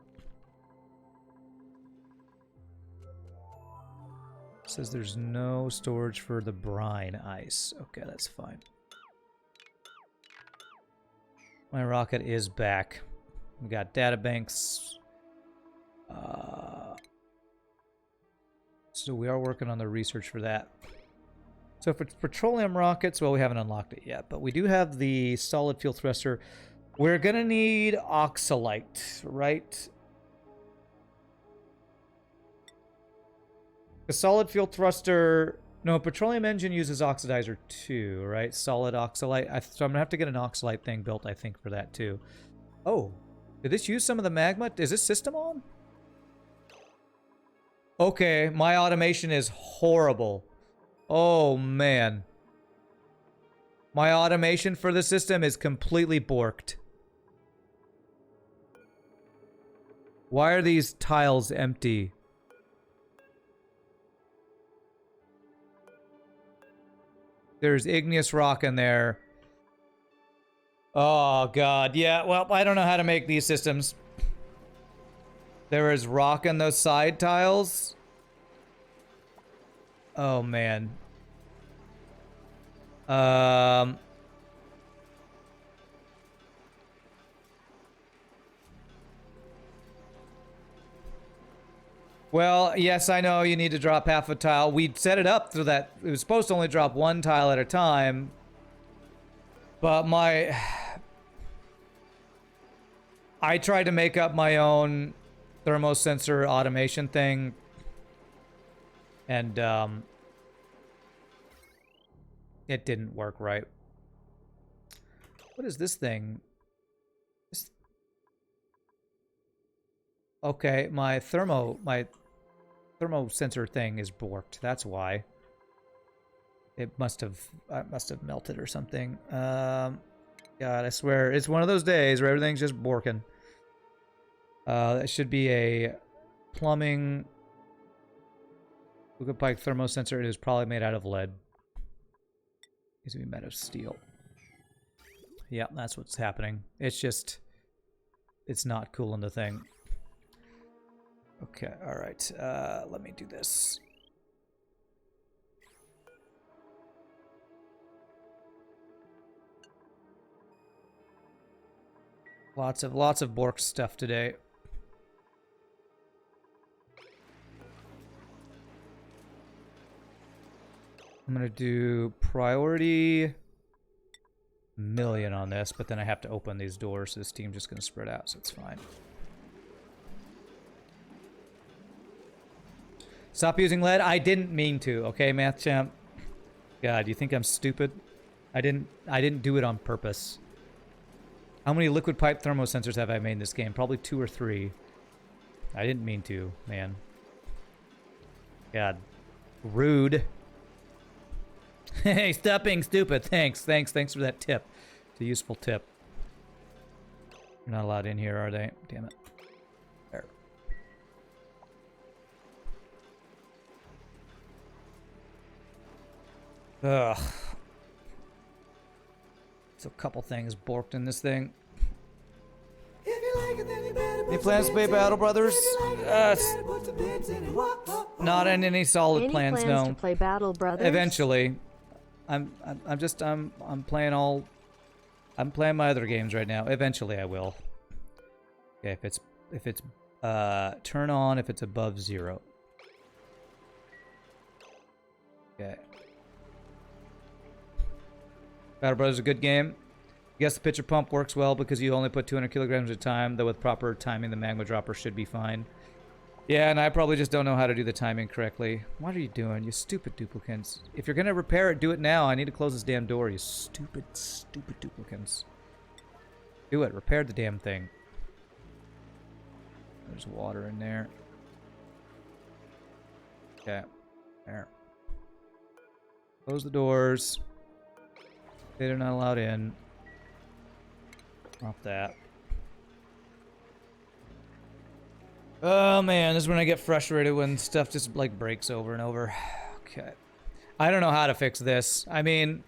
Says there's no storage for the brine ice. Okay, that's fine. My rocket is back. We got data banks. So we are working on the research for that. So for petroleum rockets, well, we haven't unlocked it yet, but we do have the solid fuel thruster. We're gonna need oxalite, right? The solid fuel thruster... No, petroleum engine uses oxidizer too, right? Solid oxalite. So I'm gonna have to get an oxalite thing built, I think, for that too. Oh, did this use some of the magma? Is this system on? Okay, my automation is horrible. Oh, man. My automation for the system is completely borked. Why are these tiles empty? There's igneous rock in there. Oh, God. Yeah, well, I don't know how to make these systems. There is rock in those side tiles. Oh, man. Well, yes, I know you need to drop half a tile. We set it up so that it was supposed to only drop one tile at a time. But I tried to make up my own thermosensor automation thing. And, it didn't work right. What is this thing? Okay, my thermosensor thing is borked. That's why. It must have melted or something. God, I swear it's one of those days where everything's just borking. That should be a plumbing Luca Pike thermosensor. It is probably made out of lead. Needs to be made of steel. Yeah, that's what's happening. It's just, it's not cool in the thing. Okay, all right. Let me do this. Lots of Bork stuff today. I'm gonna do priority million on this, but then I have to open these doors, so this team's just gonna spread out, so it's fine. Stop using lead. I didn't mean to. Okay, math champ. God, you think I'm stupid? I didn't do it on purpose. How many liquid pipe thermosensors have I made in this game? Probably 2 or 3. I didn't mean to, man. God. Rude. Hey, stop being stupid. Thanks for that tip. It's a useful tip. You're not allowed in here, are they? Damn it. There. Ugh. There's a couple things borked in this thing. Any plans to play Battle Brothers? Not in any solid plans, no. To play Battle Brothers? Eventually. I'm playing I'm playing my other games right now. Eventually I will. Okay, if it's turn on if it's above 0. Okay. Battle Brothers is a good game. I guess the pitcher pump works well because you only put 200 kilograms at a time, though with proper timing the magma dropper should be fine. Yeah, and I probably just don't know how to do the timing correctly. What are you doing, you stupid duplicants? If you're gonna repair it, do it now. I need to close this damn door, you stupid duplicants. Do it, repair the damn thing. There's water in there. Okay, there. Close the doors. They're not allowed in. Drop that. Oh man, this is when I get frustrated when stuff just like breaks over and over. Okay. I don't know how to fix this. I mean,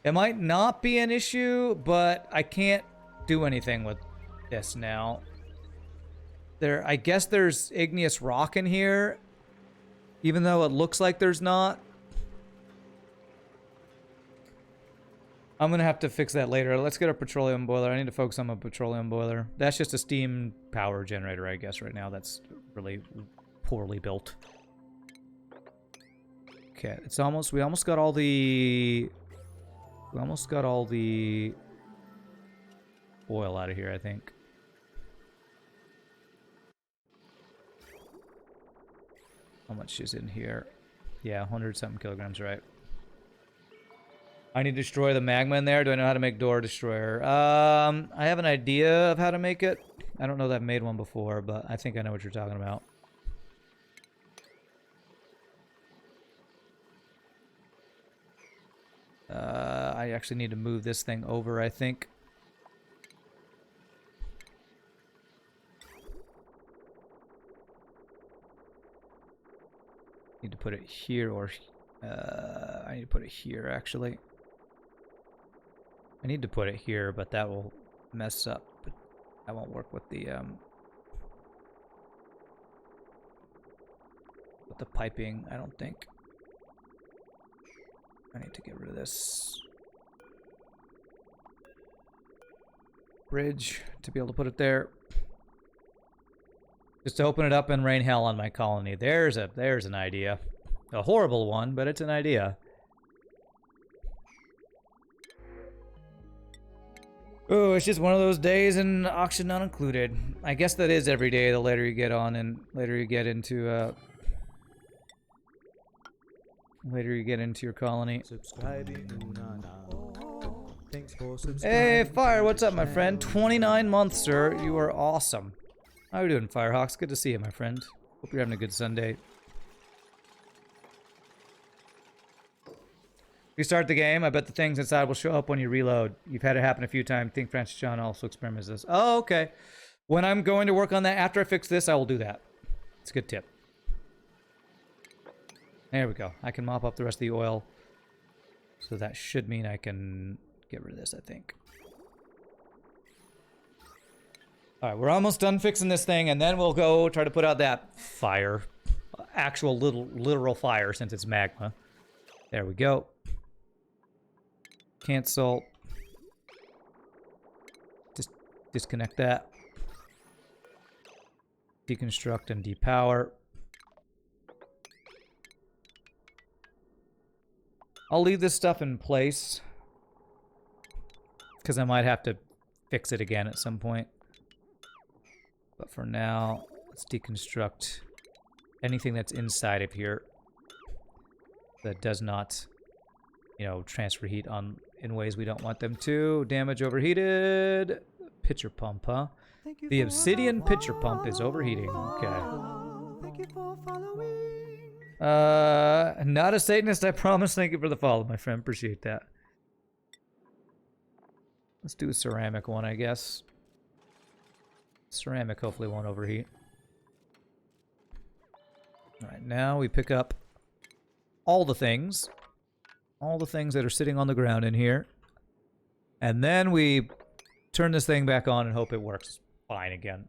it might not be an issue, but I can't do anything with this now. I guess there's igneous rock in here, even though it looks like there's not. I'm gonna have to fix that later. Let's get a petroleum boiler. I need to focus on my petroleum boiler. That's just a steam power generator, I guess, right now. That's really poorly built. Okay, it's almost, we almost got all the oil out of here, I think. How much is in here? Yeah, 100-something kilograms, right? I need to destroy the magma in there. Do I know how to make door destroyer? I have an idea of how to make it. I don't know that I've made one before, but I think I know what you're talking about. I actually need to move this thing over, I think. Need to put it here, or I need to put it here, actually. I need to put it here, but that will mess up. But that won't work with the piping, I don't think. I need to get rid of this bridge to be able to put it there. Just to open it up and rain hell on my colony. There's an idea. A horrible one, but it's an idea. Oh, it's just one of those days and auction not included. I guess that is every day the later you get on and later you get into your colony. Hey, Fire, what's up, my friend? 29 months, sir. You are awesome. How are you doing, Firehawks? Good to see you, my friend. Hope you're having a good Sunday. You start the game, I bet the things inside will show up when you reload. You've had it happen a few times. I think Francis John also experiments this. Oh, okay. When I'm going to work on that, after I fix this, I will do that. It's a good tip. There we go. I can mop up the rest of the oil. So that should mean I can get rid of this, I think. Alright, we're almost done fixing this thing, and then we'll go try to put out that fire. Actual literal fire, since it's magma. There we go. Cancel. Just disconnect that. Deconstruct and depower. I'll leave this stuff in place, because I might have to fix it again at some point. But for now, let's deconstruct anything that's inside of here that does not, you know, transfer heat in ways we don't want them to. Damage overheated. Pitcher pump, huh? The obsidian pitcher pump is overheating. Okay. Thank you for following. Not a Satanist, I promise. Thank you for the follow, my friend. Appreciate that. Let's do a ceramic one, I guess. Ceramic hopefully won't overheat. Alright, now we pick up all the things. All the things that are sitting on the ground in here. And then we turn this thing back on and hope it works fine again.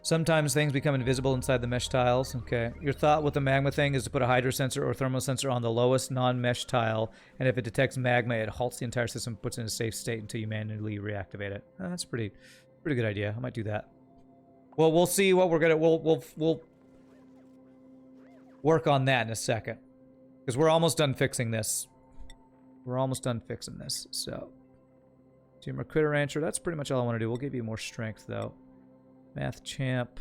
Sometimes things become invisible inside the mesh tiles. Okay. Your thought with the magma thing is to put a hydro sensor or thermal sensor on the lowest non-mesh tile, and if it detects magma, it halts the entire system, puts it in a safe state until you manually reactivate it. That's pretty good idea. I might do that. Well, we'll see what we're gonna. We'll work on that in a second, because we're almost done fixing this. We're almost done fixing this. So, Tumor Critter Rancher. That's pretty much all I want to do. We'll give you more strength though. Math Champ.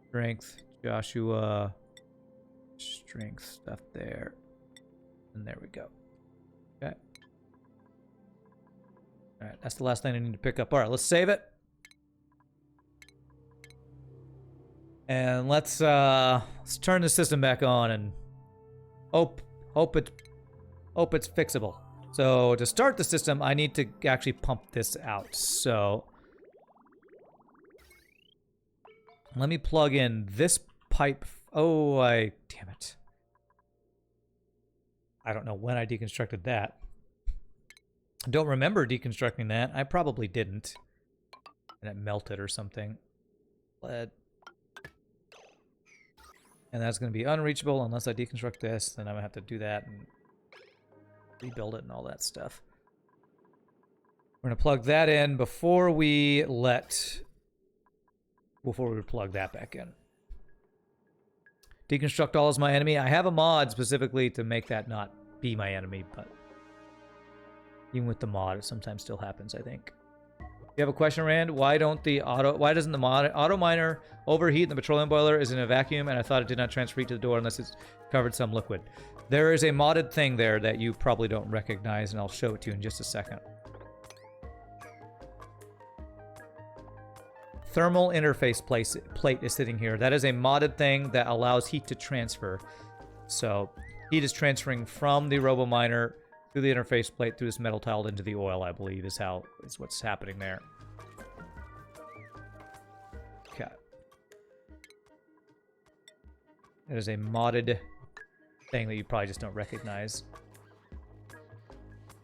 Strength. Joshua. Strength stuff there. And there we go. Okay. Alright, that's the last thing I need to pick up. Alright, let's save it. And let's turn the system back on and hope it's fixable. So to start the system, I need to actually pump this out. So let me plug in this pipe. Oh, damn it. I don't know when I deconstructed that. I don't remember deconstructing that. I probably didn't. And it melted or something. Lead. And that's going to be unreachable unless I deconstruct this. Then I'm going to have to do that and rebuild it and all that stuff. We're going to plug that in before we plug that back in. Deconstruct all as my enemy. I have a mod specifically to make that not be my enemy, but even with the mod, it sometimes still happens, I think. You have a question, Rand? Why doesn't the auto miner overheat in the petroleum boiler is in a vacuum, and I thought it did not transfer heat to the door unless it's covered some liquid. There is a modded thing there that you probably don't recognize, and I'll show it to you in just a second. Thermal interface plate is sitting here. That is a modded thing that allows heat to transfer. So heat is transferring from the RoboMiner through the interface plate through this metal tile into the oil, I believe, is what's happening there. Okay. It is a modded thing that you probably just don't recognize.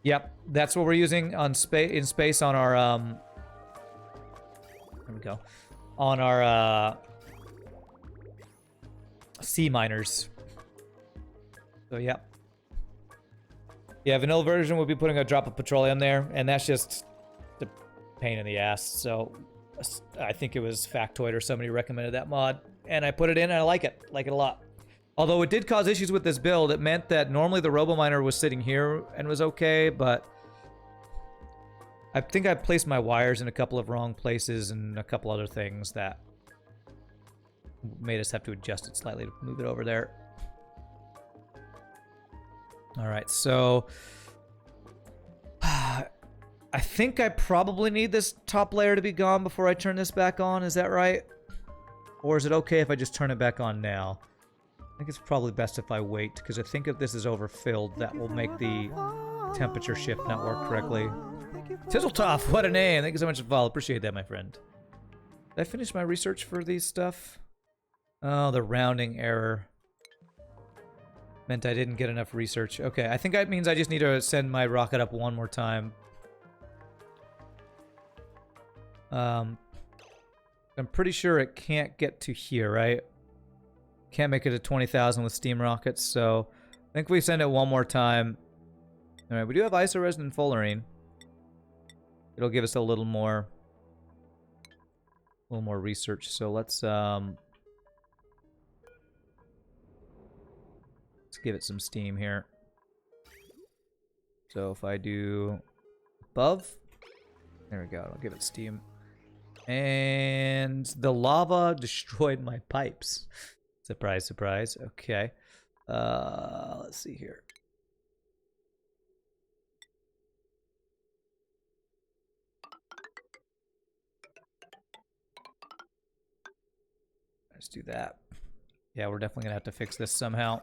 Yep, that's what we're using on in space on our there we go. On our sea miners. So yep. Yeah, vanilla version would be putting a drop of petroleum there, and that's just the pain in the ass. So I think it was Factoid or somebody recommended that mod, and I put it in, and I like it a lot. Although it did cause issues with this build. It meant that normally the RoboMiner was sitting here and was okay, but I think I placed my wires in a couple of wrong places and a couple other things that made us have to adjust it slightly to move it over there. All right, so I think I probably need this top layer to be gone before I turn this back on. Is that right? Or is it okay if I just turn it back on now? I think it's probably best if I wait, because I think if this is overfilled, that will make the temperature shift not work correctly. Tizzletoff, what a name. Thank you so much for the follow. Appreciate that, my friend. Did I finish my research for these stuff? Oh, the rounding error meant I didn't get enough research. Okay, I think that means I just need to send my rocket up one more time. I'm pretty sure it can't get to here, right? Can't make it to 20,000 with steam rockets, so I think we send it one more time. All right, we do have isoresin and fullerene. It'll give us a little more research. So let's give it some steam here. So if I do above, there we go. I'll give it steam. And the lava destroyed my pipes. Surprise, surprise. Okay. Let's see here. Let's do that. Yeah, we're definitely gonna have to fix this somehow.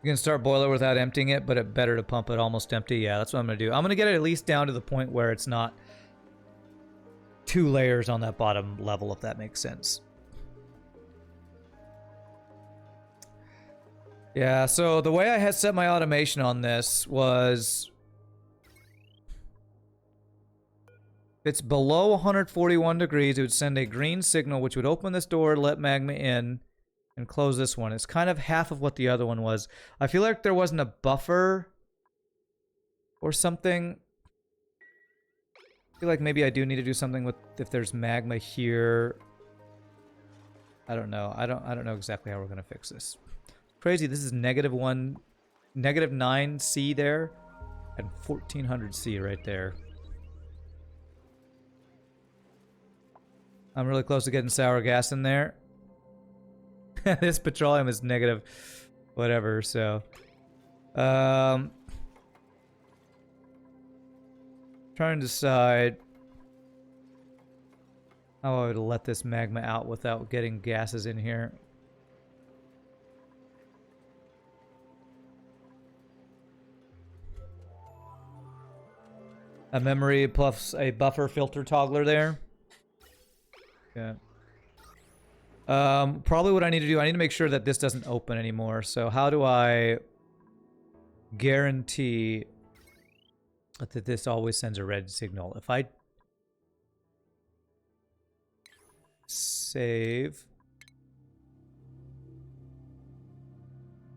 You can start boiler without emptying it, but it's better to pump it almost empty. Yeah, that's what I'm gonna do. I'm gonna get it at least down to the point where it's not 2 layers on that bottom level, if that makes sense. Yeah, so the way I had set my automation on this was if it's below 141 degrees, it would send a green signal, which would open this door, let magma in, and close this one. It's kind of half of what the other one was. I feel like there wasn't a buffer or something. I feel like maybe I do need to do something with if there's magma here. I don't know. I don't know exactly how we're gonna fix this. Crazy. This is -9 C there, and 1400 C right there. I'm really close to getting sour gas in there. This petroleum is negative whatever, so trying to decide how I would let this magma out without getting gases in here. A memory plus a buffer filter toggler there. Yeah. Probably what I need to do, I need to make sure that this doesn't open anymore. So how do I guarantee that this always sends a red signal? If I save,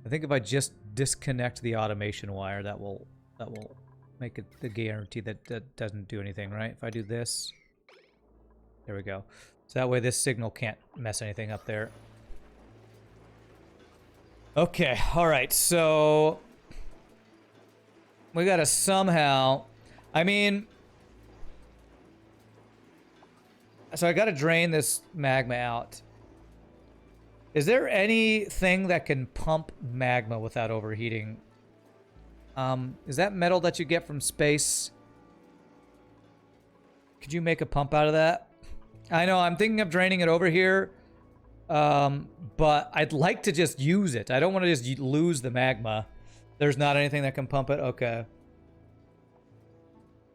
I think if I just disconnect the automation wire, that will make it the guarantee that that doesn't do anything, right? If I do this, there we go. So that way this signal can't mess anything up there. Okay, all right, so we gotta somehow, I mean, so I gotta drain this magma out. Is there anything that can pump magma without overheating? Is that metal that you get from space? Could you make a pump out of that? I know, I'm thinking of draining it over here, but I'd like to just use it. I don't want to just lose the magma. There's not anything that can pump it? Okay.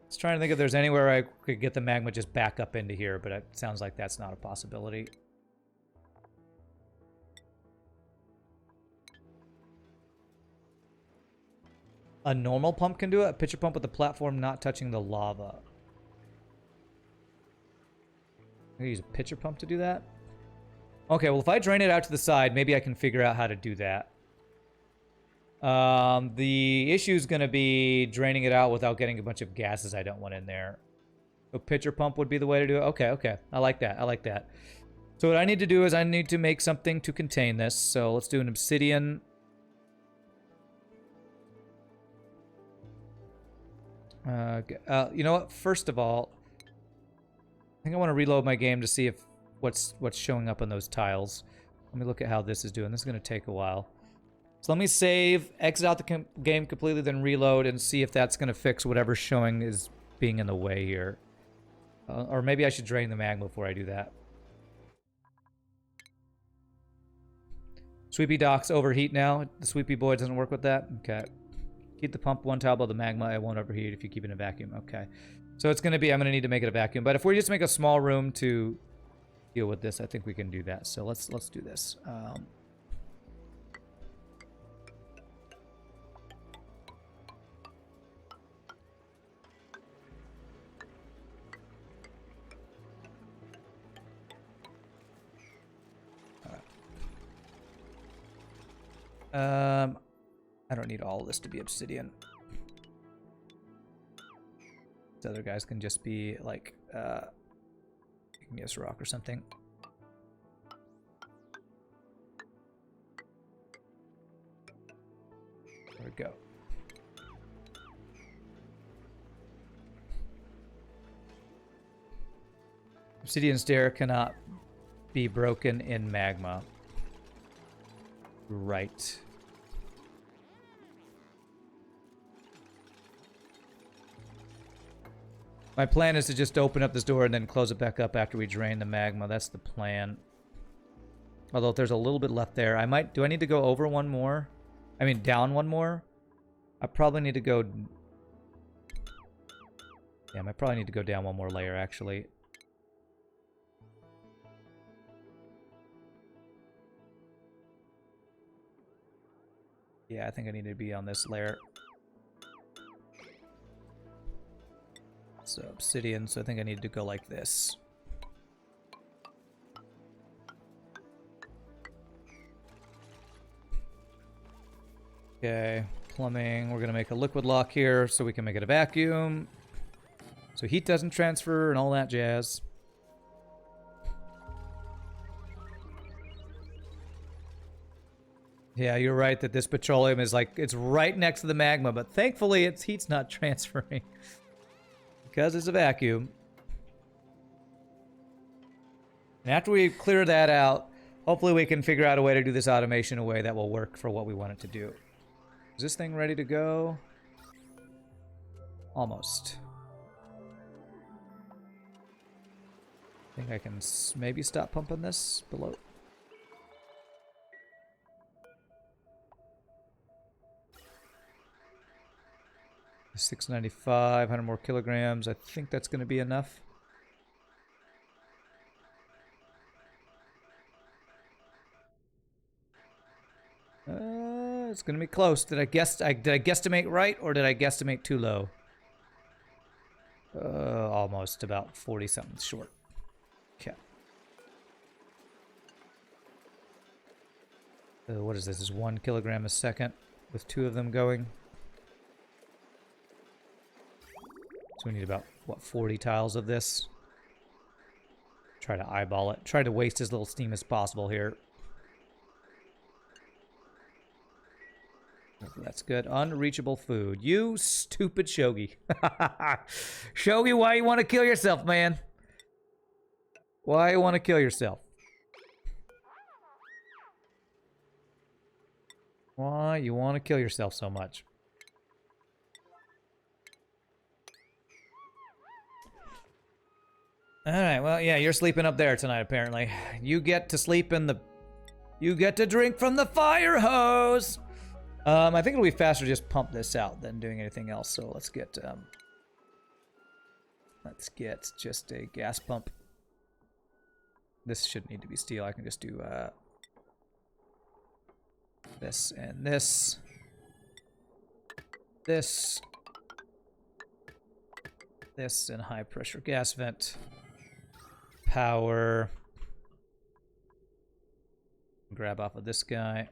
Just trying to think if there's anywhere I could get the magma just back up into here, but it sounds like that's not a possibility. A normal pump can do it? A pitcher pump with the platform not touching the lava. I'm gonna use a pitcher pump to do that? Okay, well if I drain it out to the side, maybe I can figure out how to do that. The issue is going to be draining it out without getting a bunch of gases I don't want in there. So pitcher pump would be the way to do it. Okay, okay. I like that. I like that. So what I need to do is I need to make something to contain this. So let's do an obsidian. You know what? First of all, I think I want to reload my game to see if what's showing up on those tiles. Let me look at how this is doing. This is going to take a while. So let me save, exit out the game completely, then reload and see if that's going to fix whatever's showing is being in the way here. Or maybe I should drain the magma before I do that. Sweepy docks overheat now. The sweepy boy doesn't work with that? Okay. Keep the pump one tile above the magma. It won't overheat if you keep it in a vacuum. Okay. So it's going to be, I'm going to need to make it a vacuum. But if we just make a small room to deal with this, I think we can do that. So let's do this. I don't need all of this to be obsidian. These other guys can just be like, igneous rock or something. There we go. Obsidian stair cannot be broken in magma. Right. My plan is to just open up this door and then close it back up after we drain the magma. That's the plan. Although if there's a little bit left there, I might... Do I need to go over one more? I mean, down one more? I probably need to go... Yeah, I probably need to go down one more layer, actually. Yeah, I think I need to be on this layer. So obsidian, so I think I need to go like this. Okay, plumbing. We're gonna make a liquid lock here so we can make it a vacuum. So heat doesn't transfer and all that jazz. Yeah, you're right that this petroleum is like, it's right next to the magma, but thankfully its heat's not transferring. Because it's a vacuum. And after we clear that out, hopefully we can figure out a way to do this automation in a way that will work for what we want it to do. Is this thing ready to go? Almost. I think I can maybe stop pumping this below. 695, 100 more kilograms. I think that's going to be enough. It's going to be close. Did I guesstimate right, or did I guesstimate too low? Almost about 40 something short. Okay. What is this? This is 1 kilogram a second with 2 of them going. So we need about, what, 40 tiles of this? Try to eyeball it. Try to waste as little steam as possible here. That's good. Unreachable food. You stupid Shogi. Shogi, why you want to kill yourself, man? Why you want to kill yourself? Why you want to kill yourself so much? Alright, well, yeah, you're sleeping up there tonight, apparently. You get to sleep in the... You get to drink from the fire hose! I think it'll be faster to just pump this out than doing anything else, so let's get just a gas pump. This shouldn't need to be steel. I can just do this and this. This and high pressure gas vent. Power. Grab off of this guy.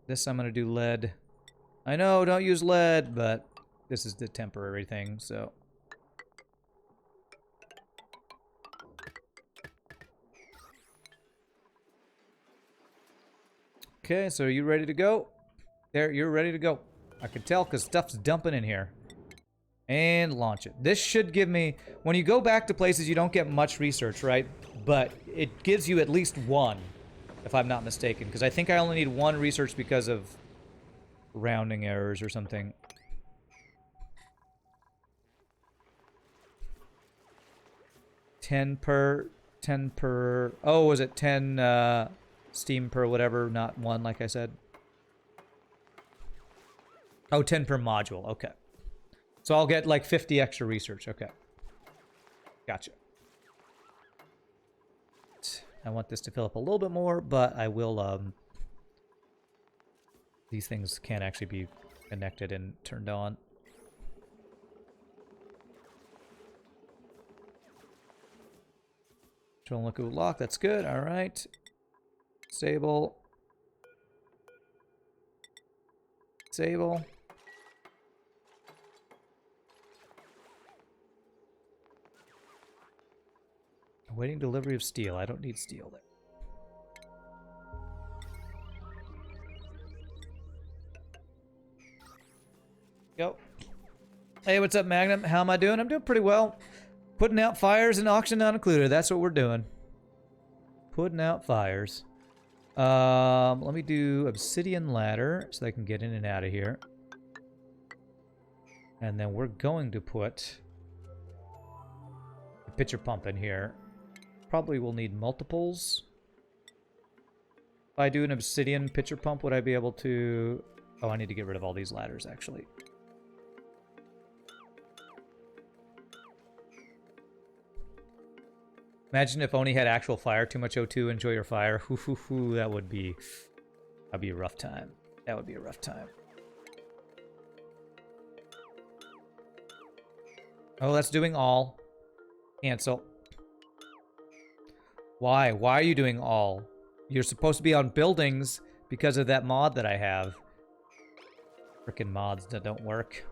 This I'm going to do lead. I know, don't use lead, but this is the temporary thing, so. Okay, so are you ready to go? There, you're ready to go. I can tell because stuff's dumping in here. And launch it. This should give me... When you go back to places, you don't get much research, right? But it gives you at least 1. If I'm not mistaken, because I think I only need 1 research because of rounding errors or something. 10 per... Oh, was it 10 steam per whatever, not 1 like I said? Oh, 10 per module, okay. So I'll get like 50 extra research, okay. Gotcha. I want this to fill up a little bit more, but I will, these things can't actually be connected and turned on. Control look lock, that's good, alright. Disable. Disable. Awaiting delivery of steel. I don't need steel there. Go. Hey, what's up, Magnum? How am I doing? I'm doing pretty well. Putting out fires and auction not included. That's what we're doing. Putting out fires. Let me do obsidian ladder so I can get in and out of here. And then we're going to put the pitcher pump in here. Probably will need multiples. If I do an obsidian pitcher pump, would I be able to... Oh, I need to get rid of all these ladders, actually. Imagine if Oni had actual fire, too much O2, enjoy your fire. Hoo hoo hoo, that would be... That'd be a rough time. That would be a rough time. Oh, that's doing all. Cancel. Why? Why are you doing all? You're supposed to be on buildings because of that mod that I have. Frickin' mods that don't work.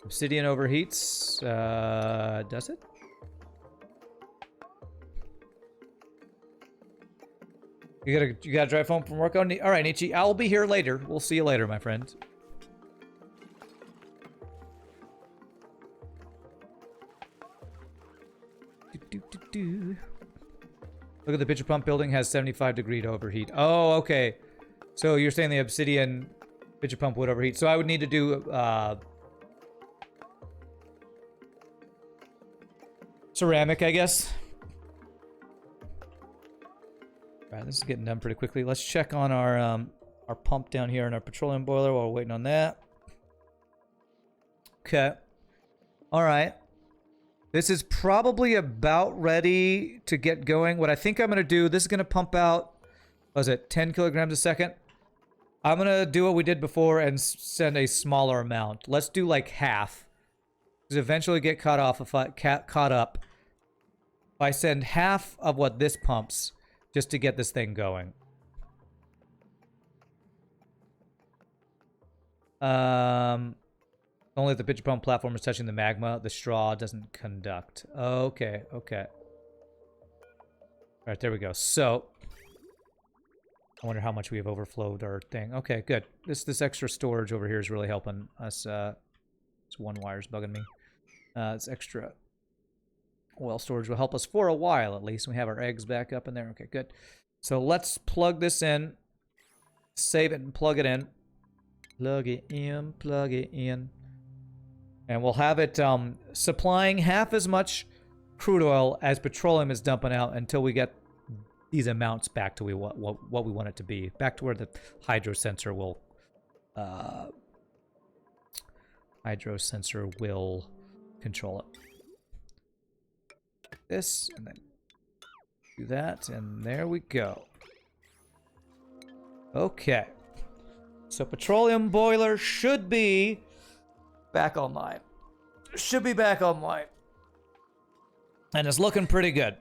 Obsidian overheats. Does it? You gotta drive home from work? All right, Nietzsche. I'll be here later. We'll see you later, my friend. Look at the pitcher pump building has 75-degree to overheat. Oh, okay. So you're saying the obsidian pitcher pump would overheat. So I would need to do ceramic, I guess. This is getting done pretty quickly. Let's check on our pump down here in our petroleum boiler while we're waiting on that. Okay. All right. This is probably about ready to get going. What I think I'm going to do, this is going to pump out, what was it, 10 kilograms a second? I'm going to do what we did before and send a smaller amount. Let's do like half. Because eventually get caught up. If I send half of what this pumps just to get this thing going. Only if the pitcher pump platform is touching the magma, the straw doesn't conduct. Okay, okay. All right, there we go. So, I wonder how much we have overflowed our thing. Okay, good. This extra storage over here is really helping us. This one wire's bugging me. This extra oil storage will help us for a while at least. We have our eggs back up in there. Okay, good. So let's plug this in, save it, and plug it in. Plug it in, plug it in. And we'll have it supplying half as much crude oil as petroleum is dumping out until we get these amounts back to what we want it to be. Back to where the hydro sensor will control it. This, and then do that, and there we go. Okay. So petroleum boiler should be back online. Should be back online. And it's looking pretty good.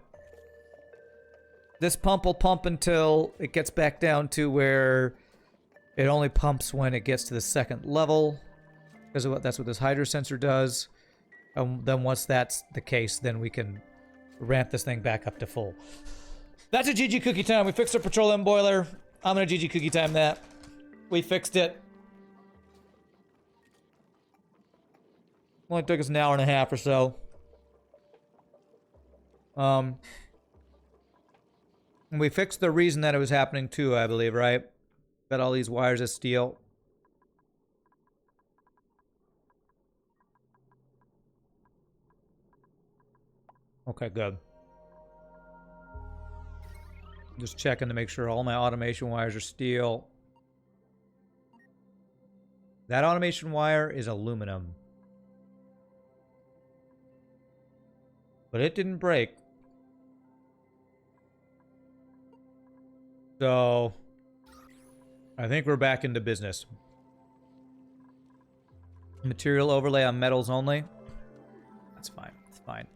This pump will pump until it gets back down to where it only pumps when it gets to the second level. Because that's what this hydro sensor does. And then once that's the case, then we can ramp this thing back up to full. That's a GG cookie time. We fixed our petroleum boiler. I'm gonna GG cookie time that. We fixed it. Only took us an hour and a half or so. And we fixed the reason that it was happening too, I believe, right? Got all these wires of steel. Okay, good. Just checking to make sure all my automation wires are steel. That automation wire is aluminum. But it didn't break. So, I think we're back into business. Material overlay on metals only. That's fine. It's fine.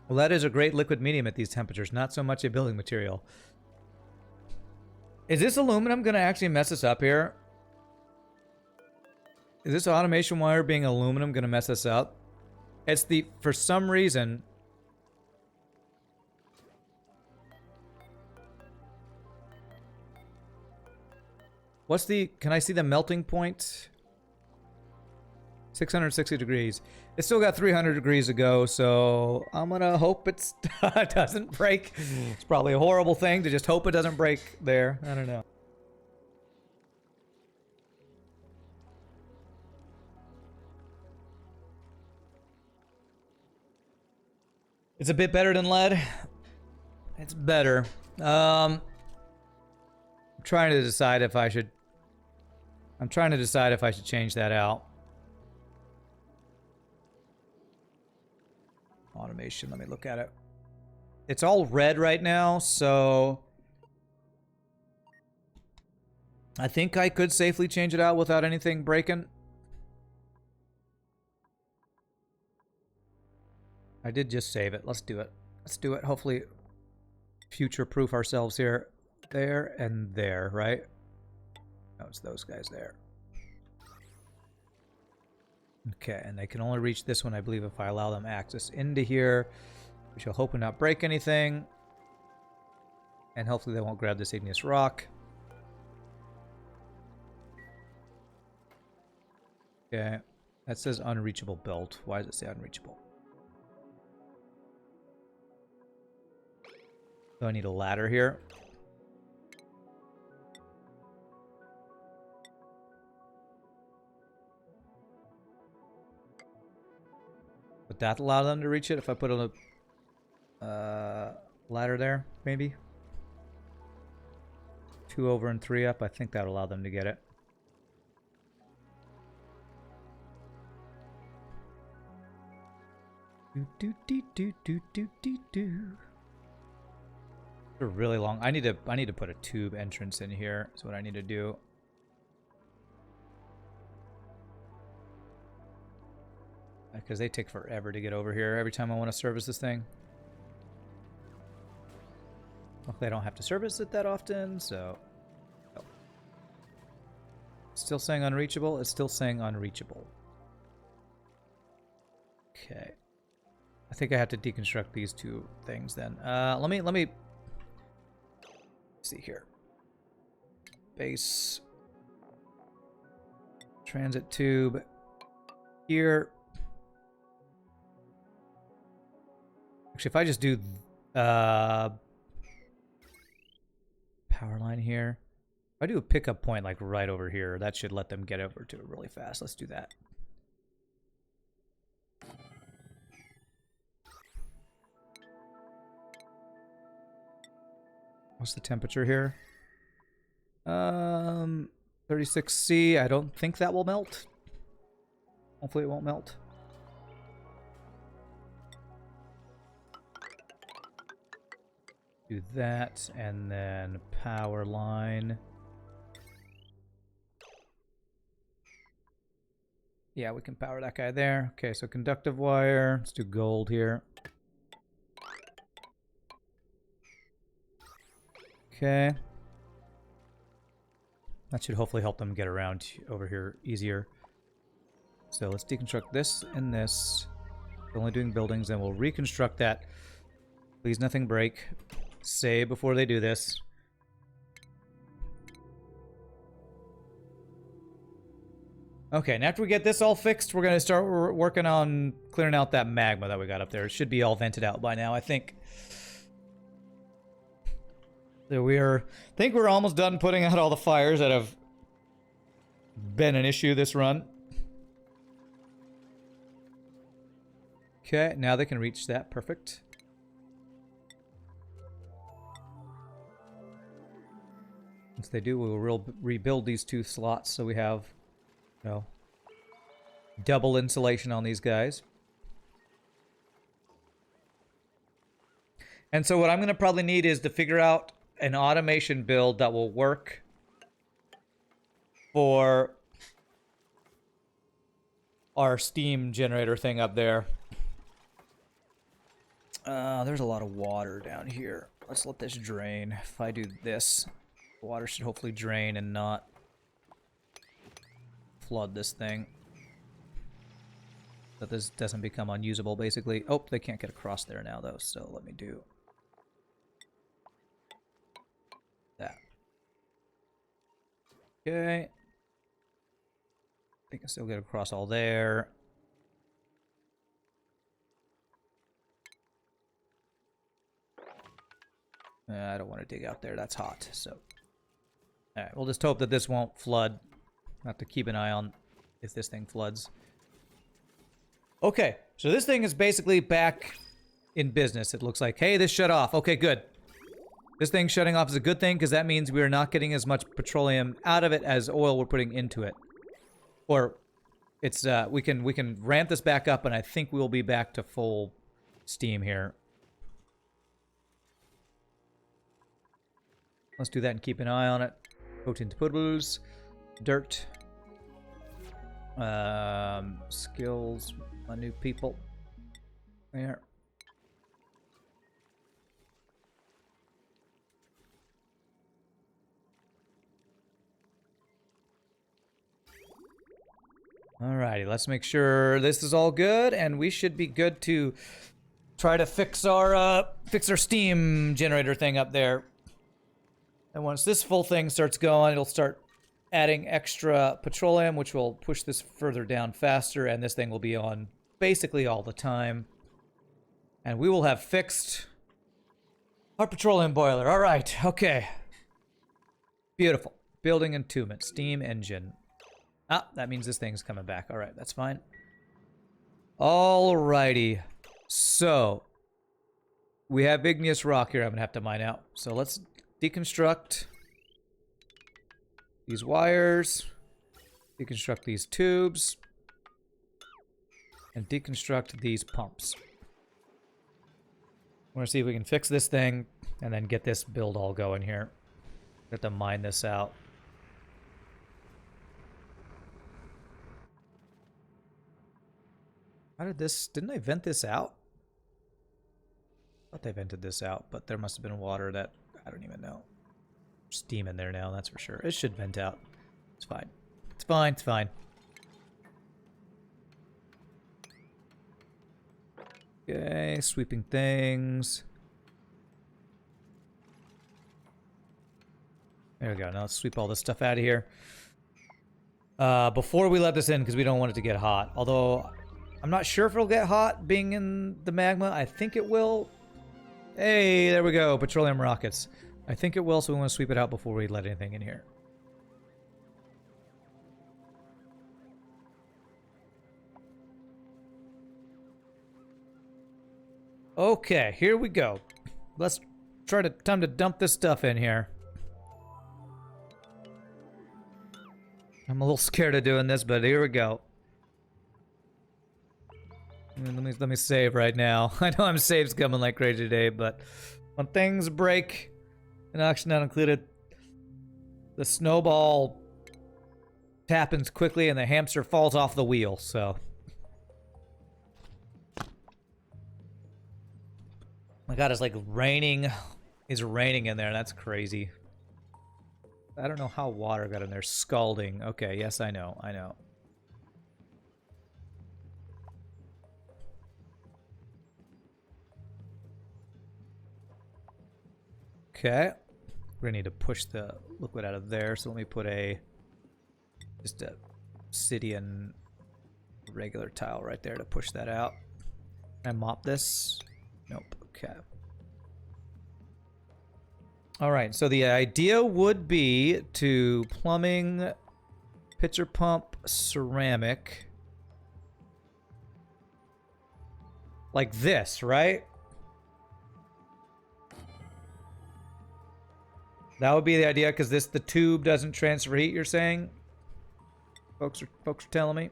Well, that is a great liquid medium at these temperatures. Not so much a building material. Is this aluminum going to actually mess us up here? Is this automation wire being aluminum going to mess us up? It's the, for some reason... What's the, can I see the melting point? 660 degrees. It's still got 300 degrees to go, so I'm gonna hope it doesn't break. It's probably a horrible thing to just hope it doesn't break there. I don't know. It's a bit better than lead. It's better. I'm trying to decide if I should change that out. Automation, let me look at it. It's all red right now, so I think I could safely change it out without anything breaking. I did just save it. Let's do it. Let's do it. Hopefully future-proof ourselves here. There and there, right? No, it's those guys there. Okay, and they can only reach this one, I believe, if I allow them access into here. We shall hope and not break anything. And hopefully they won't grab this igneous rock. Okay, that says unreachable belt. Why does it say unreachable? So I need a ladder here. Would that allow them to reach it if I put a ladder there, maybe? 2 over and 3 up. I think that would allow them to get it. They're really long. I need to put a tube entrance in here. Is what I need to do. Because they take forever to get over here every time I want to service this thing. Well, they don't have to service it that often, so... Oh. Still saying unreachable? It's still saying unreachable. Okay. I think I have to deconstruct these 2 things then. Let me see here. Base. Transit tube. Here. Actually, if I just do power line here. If I do a pickup point like right over here, that should let them get over to it really fast. Let's do that. What's the temperature here? 36°C. I don't think that will melt. Hopefully it won't melt. Do that, and then power line. Yeah, we can power that guy there. Okay, so conductive wire. Let's do gold here. Okay. That should hopefully help them get around over here easier. So let's deconstruct this and this. We're only doing buildings, and we'll reconstruct that. Please nothing break. Save before they do this. Okay, and after we get this all fixed, we're going to start working on clearing out that magma that we got up there. It should be all vented out by now, I think. So I think we're almost done putting out all the fires that have been an issue this run. Okay, now they can reach that. Perfect. Once they do, we will rebuild these 2 slots so we have, you know, double insulation on these guys. And so what I'm going to probably need is to figure out an automation build that will work for our steam generator thing up there. There's a lot of water down here. Let's let this drain. If I do this... Water should hopefully drain and not flood this thing. So this doesn't become unusable, basically. Oh, they can't get across there now, though, so let me do that. Okay. They can still get across all there. I don't want to dig out there. That's hot, so... Alright, we'll just hope that this won't flood. We'll have to keep an eye on if this thing floods. Okay, so this thing is basically back in business. It looks like, hey, this shut off. Okay, good. This thing shutting off is a good thing because that means we are not getting as much petroleum out of it as oil we're putting into it. Or it's we can ramp this back up, and I think we'll be back to full steam here. Let's do that and keep an eye on it. Potent potables, dirt, skills, my new people. There. Alrighty, let's make sure this is all good, and we should be good to try to fix our steam generator thing up there. And once this full thing starts going, it'll start adding extra petroleum, which will push this further down faster, and this thing will be on basically all the time. And we will have fixed our petroleum boiler. All right, okay. Beautiful. Building entombment, steam engine. Ah, that means this thing's coming back. All right, that's fine. Alrighty. So, we have igneous rock here I'm gonna have to mine out. So let's deconstruct these wires, deconstruct these tubes, and deconstruct these pumps. I want to see if we can fix this thing and then get this build all going here. Have to mine this out. How did this... Didn't I vent this out? I thought they vented this out, but there must have been water that... I don't even know. Steam in there now, that's for sure. It should vent out. It's fine. It's fine, it's fine. Okay, sweeping things. There we go. Now let's sweep all this stuff out of here. Before we let this in, because we don't want it to get hot. Although, I'm not sure if it'll get hot being in the magma. I think it will. Hey, there we go. Petroleum rockets. I think it will, so we want to sweep it out before we let anything in here. Okay, here we go. Let's try to... Time to dump this stuff in here. I'm a little scared of doing this, but here we go. Let me save right now. I know I'm saves coming like crazy today, but when things break, and action not included, the snowball happens quickly and the hamster falls off the wheel, so. My god, it's like raining. It's raining in there, that's crazy. I don't know how water got in there. Scalding. Okay, yes, I know. I know. Okay. We're gonna need to push the liquid out of there, so let me put just a obsidian regular tile right there to push that out. Can I mop this? Nope. Okay. Alright, so the idea would be to plumbing, pitcher pump, ceramic. Like this, right? That would be the idea, because the tube doesn't transfer heat, you're saying? Folks are telling me.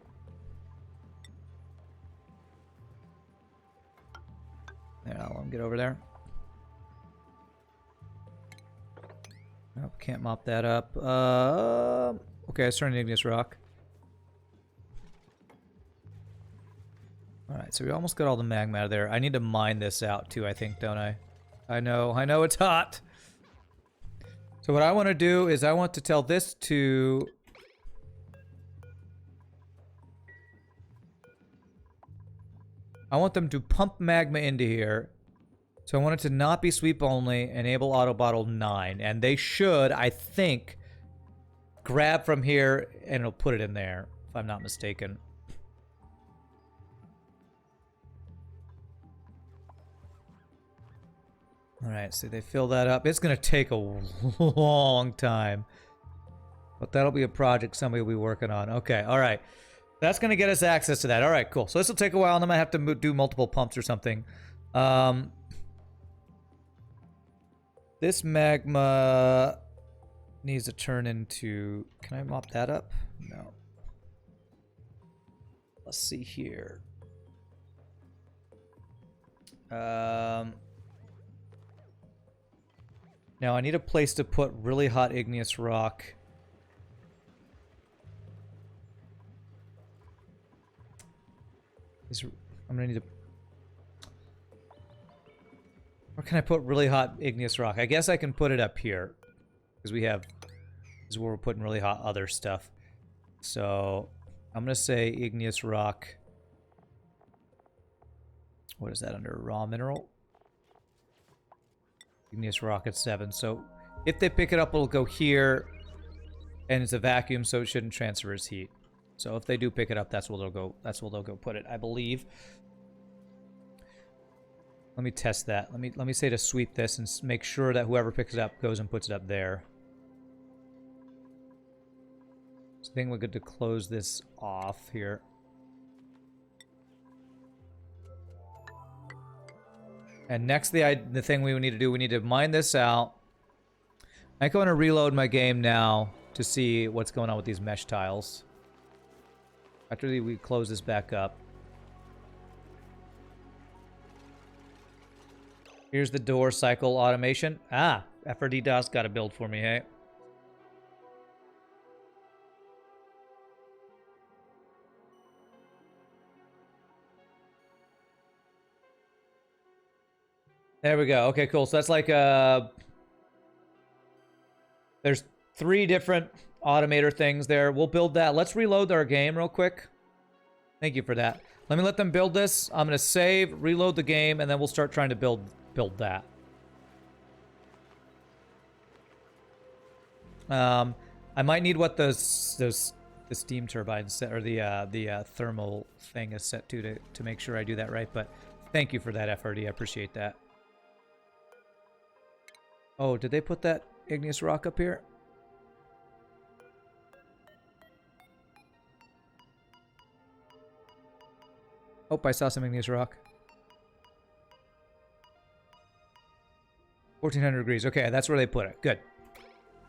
There, I'll let them get over there. Nope, can't mop that up. Okay, let's turn to igneous rock. Alright, so we almost got all the magma out of there. I need to mine this out too, I think, don't I? I know it's hot. So what I want to do is I want to tell this to... I want them to pump magma into here. So I want it to not be sweep only, enable auto bottle 9. And they should, I think, grab from here and it'll put it in there, if I'm not mistaken. Alright, so they fill that up. It's going to take a long time. But that'll be a project somebody will be working on. Okay, alright. That's going to get us access to that. Alright, cool. So this will take a while and I might have to do multiple pumps or something. This magma needs to turn into... Can I mop that up? No. Let's see here. Now I need a place to put really hot igneous rock. I'm gonna need to... Where can I put really hot igneous rock? I guess I can put it up here. Because we have... This is where we're putting really hot other stuff. So, I'm gonna say igneous rock. What is that under? Raw mineral? Igneous rock at 7. So, if they pick it up, it'll go here. And it's a vacuum, so it shouldn't transfer its heat. So, if they do pick it up, that's where they'll go. That's where they'll go put it, I believe. Let me test that. Let me say to sweep this and make sure that whoever picks it up goes and puts it up there. So I think we're good to close this off here. And next, the thing we need to do, we need to mine this out. I'm going to reload my game now to see what's going on with these mesh tiles. After we close this back up. Here's the door cycle automation. Ah, FRD DOS got a build for me, hey? There we go. Okay, cool. So that's like there's 3 different automator things there. We'll build that. Let's reload our game real quick. Thank you for that. Let me let them build this. I'm going to save, reload the game, and then we'll start trying to build that. I might need what the steam turbine set, or the thermal thing is set to make sure I do that right. But thank you for that, FRD. I appreciate that. Oh, did they put that igneous rock up here? Oh, I saw some igneous rock. 1400 degrees. Okay, that's where they put it. Good.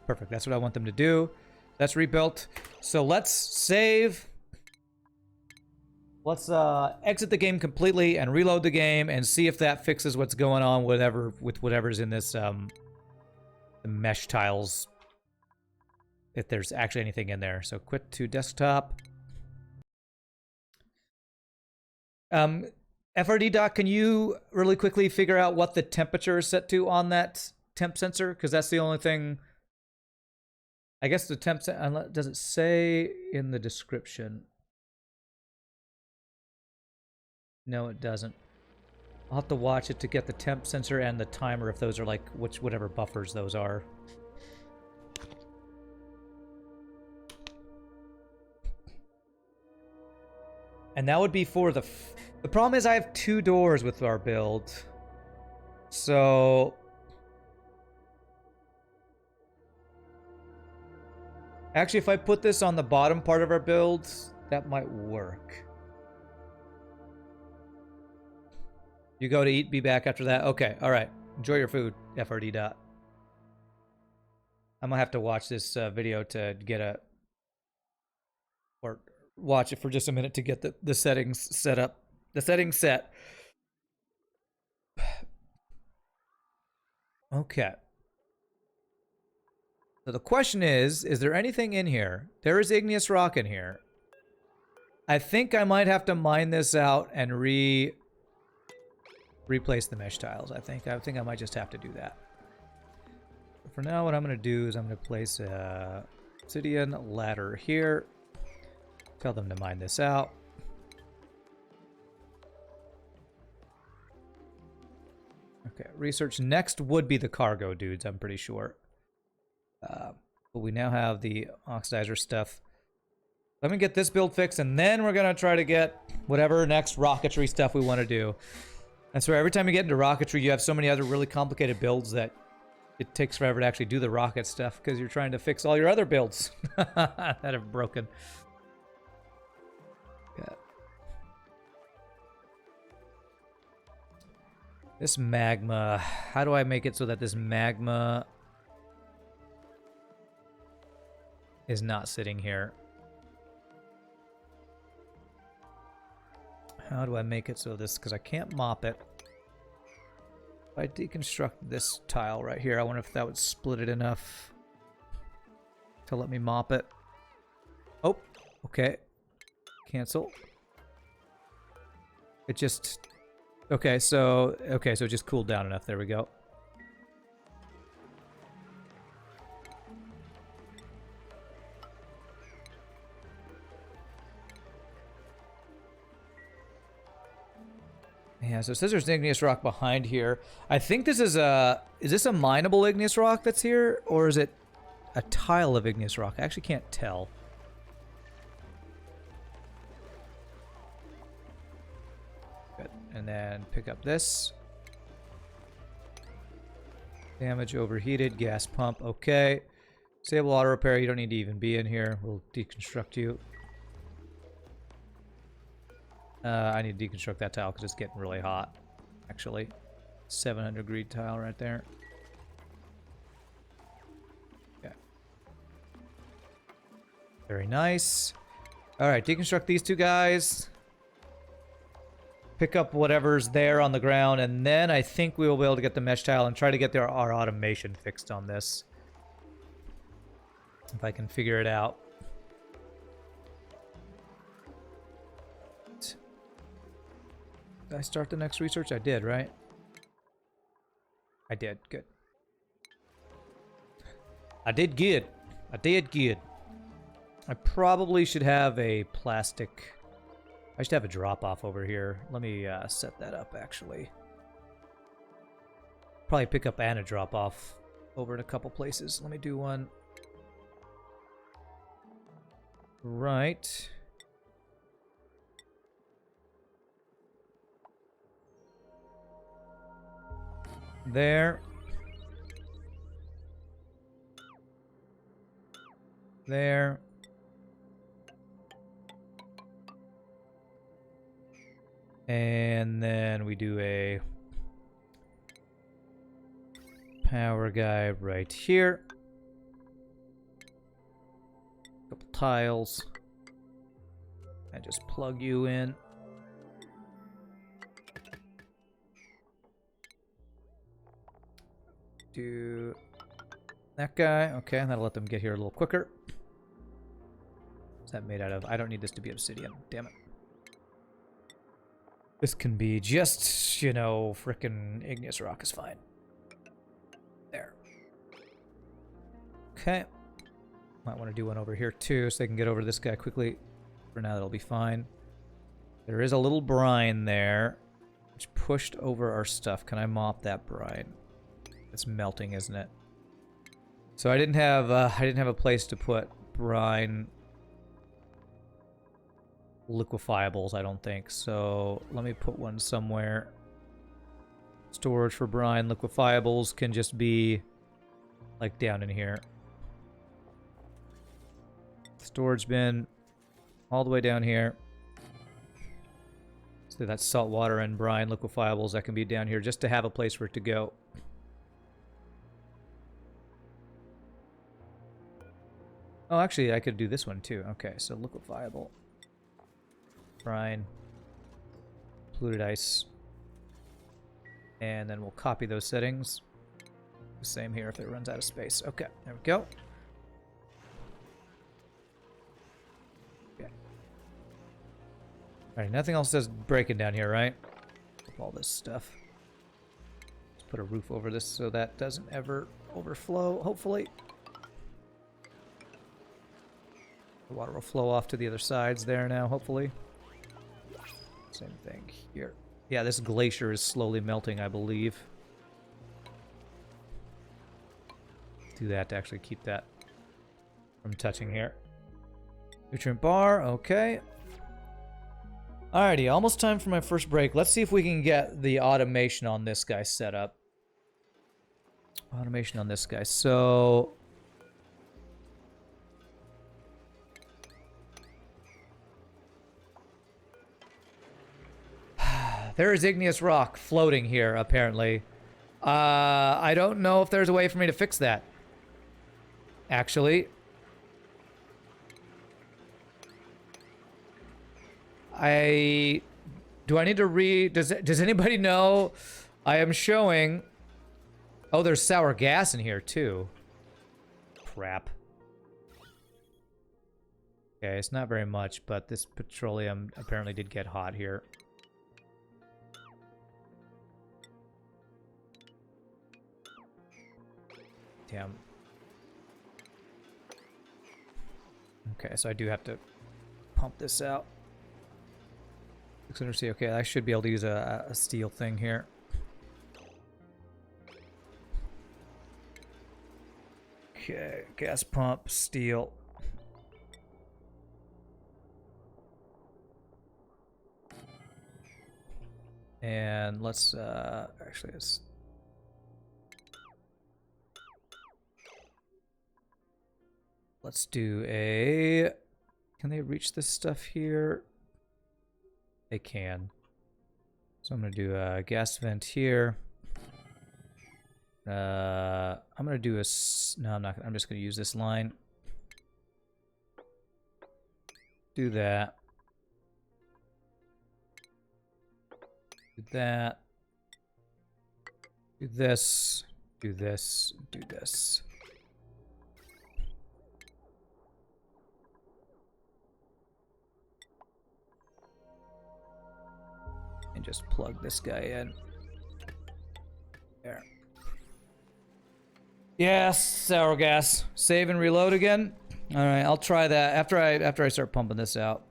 Perfect. That's what I want them to do. That's rebuilt. So let's save. Let's exit the game completely and reload the game and see if that fixes what's going on with whatever's in this the mesh tiles. If there's actually anything in there. So quit to desktop. FRD doc, can you really quickly figure out what the temperature is set to on that temp sensor? Because that's the only thing. I guess the temp sensor, does it say in the description? No, it doesn't. I'll have to watch it to get the temp sensor and the timer if those are like whatever buffers those are. And that would be for the problem is I have 2 doors with our build. So actually, if I put this on the bottom part of our build, that might work. You go to eat, be back after that? Okay, all right. Enjoy your food, FRD dot. I'm going to have to watch this video to get a... Or watch it for just a minute to get the settings set up. The settings set. Okay. So the question is there anything in here? There is igneous rock in here. I think I might have to mine this out and replace the mesh tiles. I think I might just have to do that. But for now, what I'm going to do is I'm going to place a obsidian ladder here. Tell them to mine this out. Okay, research next would be the cargo dudes, I'm pretty sure. But we now have the oxidizer stuff. Let me get this build fixed, and then we're going to try to get whatever next rocketry stuff we want to do. And so every time you get into rocketry, you have so many other really complicated builds that it takes forever to actually do the rocket stuff because you're trying to fix all your other builds that have broken. Yeah. This magma, how do I make it so that this magma is not sitting here? How do I make it so this, because I can't mop it. If I deconstruct this tile right here, I wonder if that would split it enough to let me mop it. Oh, okay. Cancel. It just, okay, so it just cooled down enough. There we go. Yeah, so it says there's igneous rock behind here. I think this is this a mineable igneous rock that's here? Or is it a tile of igneous rock? I actually can't tell. Good. And then pick up this. Damage overheated, gas pump, okay. Disable auto repair, you don't need to even be in here. We'll deconstruct you. I need to deconstruct that tile because it's getting really hot, actually. 700 greed tile right there. Okay. Very nice. All right, deconstruct these two guys. Pick up whatever's there on the ground, and then I think we will be able to get the mesh tile and try to get our automation fixed on this. If I can figure it out. Did I start the next research? I did, right? I did. Good. I did good. I did good. I probably should have a plastic... I should have a drop-off over here. Let me set that up, actually. Probably pick up and a drop-off over in a couple places. Let me do one. Right. There. There. And then we do a power guy right here. Couple tiles. And just plug you in. Do that guy. Okay, that'll let them get here a little quicker. What's that made out of? I don't need this to be obsidian. Damn it. This can be just, you know, frickin' igneous rock is fine. There. Okay. Might want to do one over here too, so they can get over this guy quickly. For now, that'll be fine. There is a little brine there, which pushed over our stuff. Can I mop that brine? It's melting, isn't it? So I didn't have a place to put brine liquefiables, I don't think. So let me put one somewhere. Storage for brine liquefiables can just be like down in here. Storage bin all the way down here. So that's salt water and brine liquefiables that can be down here just to have a place for it to go. Oh, actually, I could do this one too. Okay, so liquefiable. Brine. Polluted ice. And then we'll copy those settings. The same here if it runs out of space. Okay, there we go. Okay. Alright, nothing else is breaking down here, right? All this stuff. Let's put a roof over this so that doesn't ever overflow, hopefully. The water will flow off to the other sides there now, hopefully. Same thing here. Yeah, this glacier is slowly melting, I believe. Do that to actually keep that from touching here. Nutrient bar, okay. Alrighty, almost time for my first break. Let's see if we can get the automation on this guy set up. Automation on this guy. So... there is igneous rock floating here, apparently. I don't know if there's a way for me to fix that. Actually. Do I need to read... Does anybody know? I am showing... Oh, there's sour gas in here, too. Crap. Okay, it's not very much, but this petroleum apparently did get hot here. Damn. Okay, so I do have to pump this out. 600C, okay, I should be able to use a steel thing here. Okay, gas pump, steel. And let's, actually, let's do a... Can they reach this stuff here? They can. So I'm going to do a gas vent here. I'm gonna do a. No, I'm not. I'm just gonna use this line. Do that. Do that. Do this. Do this. Do this. And just plug this guy in. There. Yes, sour gas. Save and reload again. All right, I'll try that after I start pumping this out.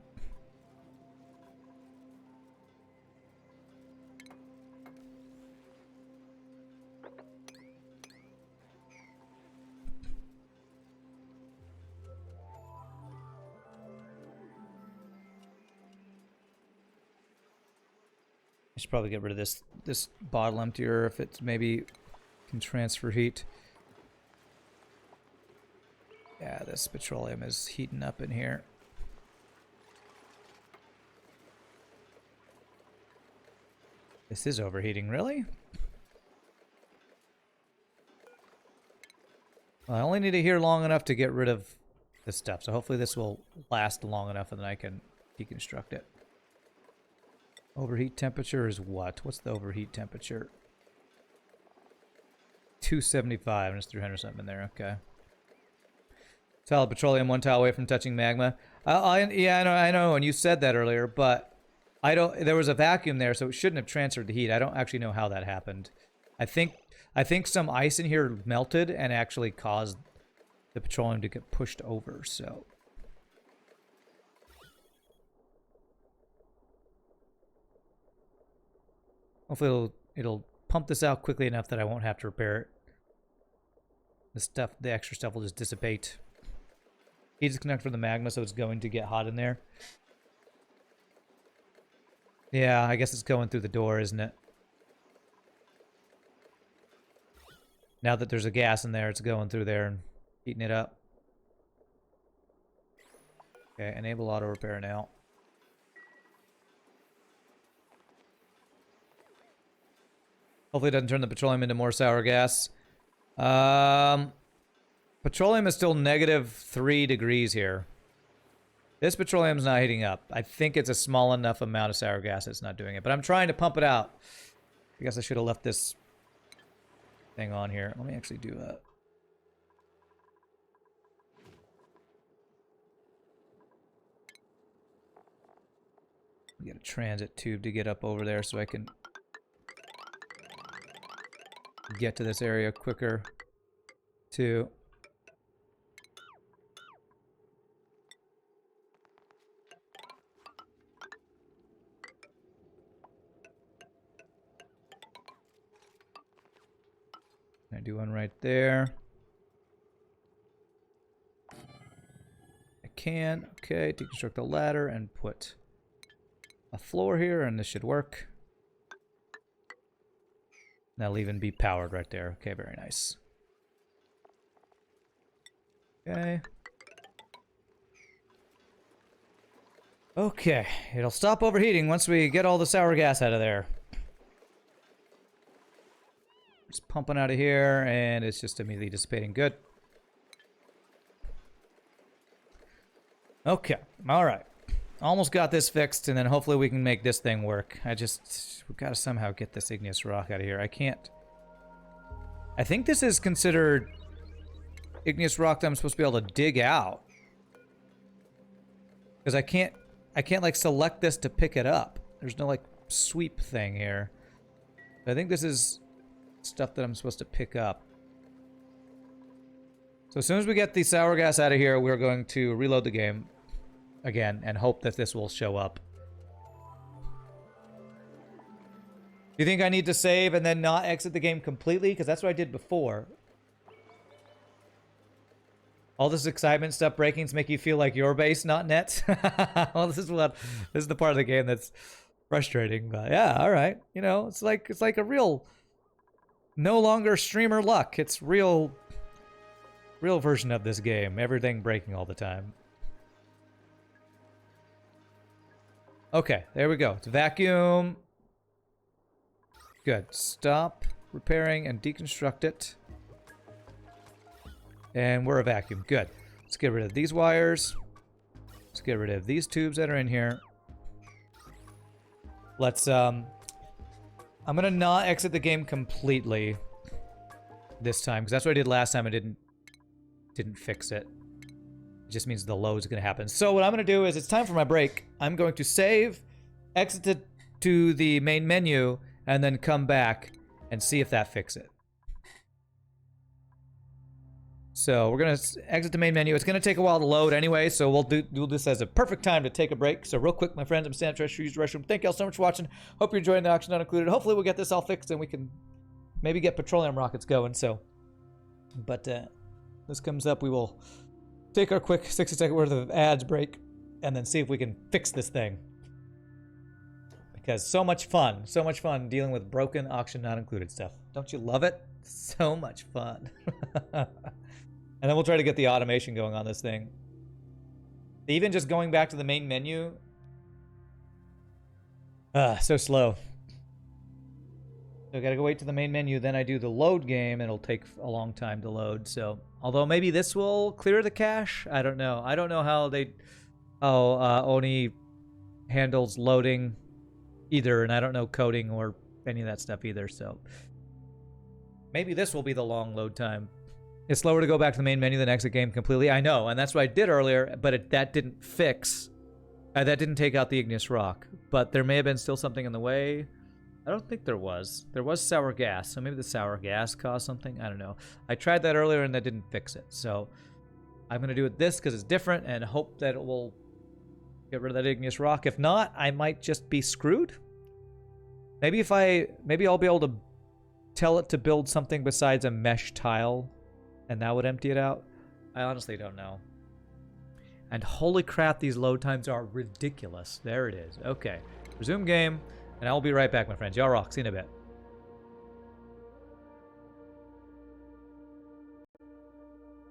I should probably get rid of this bottle emptier if it's maybe can transfer heat. Yeah, this petroleum is heating up in here. This is overheating, really? Well, I only need it here long enough to get rid of this stuff, so hopefully this will last long enough and then I can deconstruct it. Overheat temperature is what? What's the overheat temperature? 275, and it's 300 something in there, okay. Solid petroleum, 1 tile away from touching magma. Yeah, I know, and you said that earlier, but there was a vacuum there, so it shouldn't have transferred the heat. I don't actually know how that happened. I think some ice in here melted and actually caused the petroleum to get pushed over, so. Hopefully it'll pump this out quickly enough that I won't have to repair it. The extra stuff will just dissipate. Heat disconnect from the magma, so it's going to get hot in there. Yeah, I guess it's going through the door, isn't it? Now that there's a gas in there, it's going through there and heating it up. Okay, enable auto repair now. Hopefully it doesn't turn the petroleum into more sour gas. Petroleum is still -3 degrees here. This petroleum's not heating up. I think it's a small enough amount of sour gas that's not doing it. But I'm trying to pump it out. I guess I should have left this thing on here. Let me actually do that. Get a transit tube to get up over there so I can get to this area quicker too. I do one right there. I can. Okay, deconstruct the ladder and put a floor here, and this should work. That'll even be powered right there. Okay, very nice. Okay. Okay, it'll stop overheating once we get all the sour gas out of there. Just pumping out of here, and it's just immediately dissipating. Good. Okay, alright. Almost got this fixed, and then hopefully we can make this thing work. We've got to somehow get this igneous rock out of here. I can't. I think this is considered igneous rock that I'm supposed to be able to dig out. Because I can't like select this to pick it up. There's no like sweep thing here. I think this is stuff that I'm supposed to pick up. So as soon as we get the sour gas out of here, we're going to reload the game again and hope that this will show up. Do you think I need to save and then not exit the game completely? Because that's what I did before. All this excitement stuff breaking to make you feel like your base, not net. Well, this is the part of the game that's frustrating. But yeah, all right. You know, it's like a real, no longer streamer luck. It's real version of this game. Everything breaking all the time. Okay, there we go. It's vacuum. Good. Stop. repairing and deconstruct it. And we're a vacuum. Good. Let's get rid of these wires. Let's get rid of these tubes that are in here. Let's, I'm gonna not exit the game completely this time, because that's what I did last time. I didn't fix it. It just means the load's gonna happen. So what I'm gonna do is, it's time for my break. I'm going to save, exit to the main menu, and then come back and see if that fixes it. So we're gonna exit the main menu. It's gonna take a while to load anyway, so we'll do this as a perfect time to take a break. So real quick, my friends, I'm standing trying to use the restroom. Thank you all so much for watching. Hope you're enjoying the auction not included. Hopefully we'll get this all fixed and we can maybe get petroleum rockets going. So, but this comes up, we will take our quick 60-second worth of ads break and then see if we can fix this thing. Because so much fun dealing with broken auction not included stuff. Don't you love it? So much fun. And then we'll try to get the automation going on this thing. Even just going back to the main menu. So slow. So I gotta go wait to the main menu, then I do the load game, and it'll take a long time to load. So, although maybe this will clear the cache. I don't know. I don't know how Oni handles loading either, and I don't know coding or any of that stuff either. So maybe this will be the long load time. It's slower to go back to the main menu than exit game completely. I know, and that's what I did earlier, but that didn't fix. That didn't take out the igneous rock. But there may have been still something in the way. I don't think there was. There was sour gas, so maybe the sour gas caused something. I don't know. I tried that earlier, and that didn't fix it. So I'm going to do it this because it's different and hope that it will get rid of that igneous rock. If not, I might just be screwed. Maybe I'll be able to tell it to build something besides a mesh tile, and that would empty it out. I honestly don't know. And holy crap, these load times are ridiculous. There it is. Okay. Resume game, and I'll be right back, my friends. Y'all rock. See you in a bit.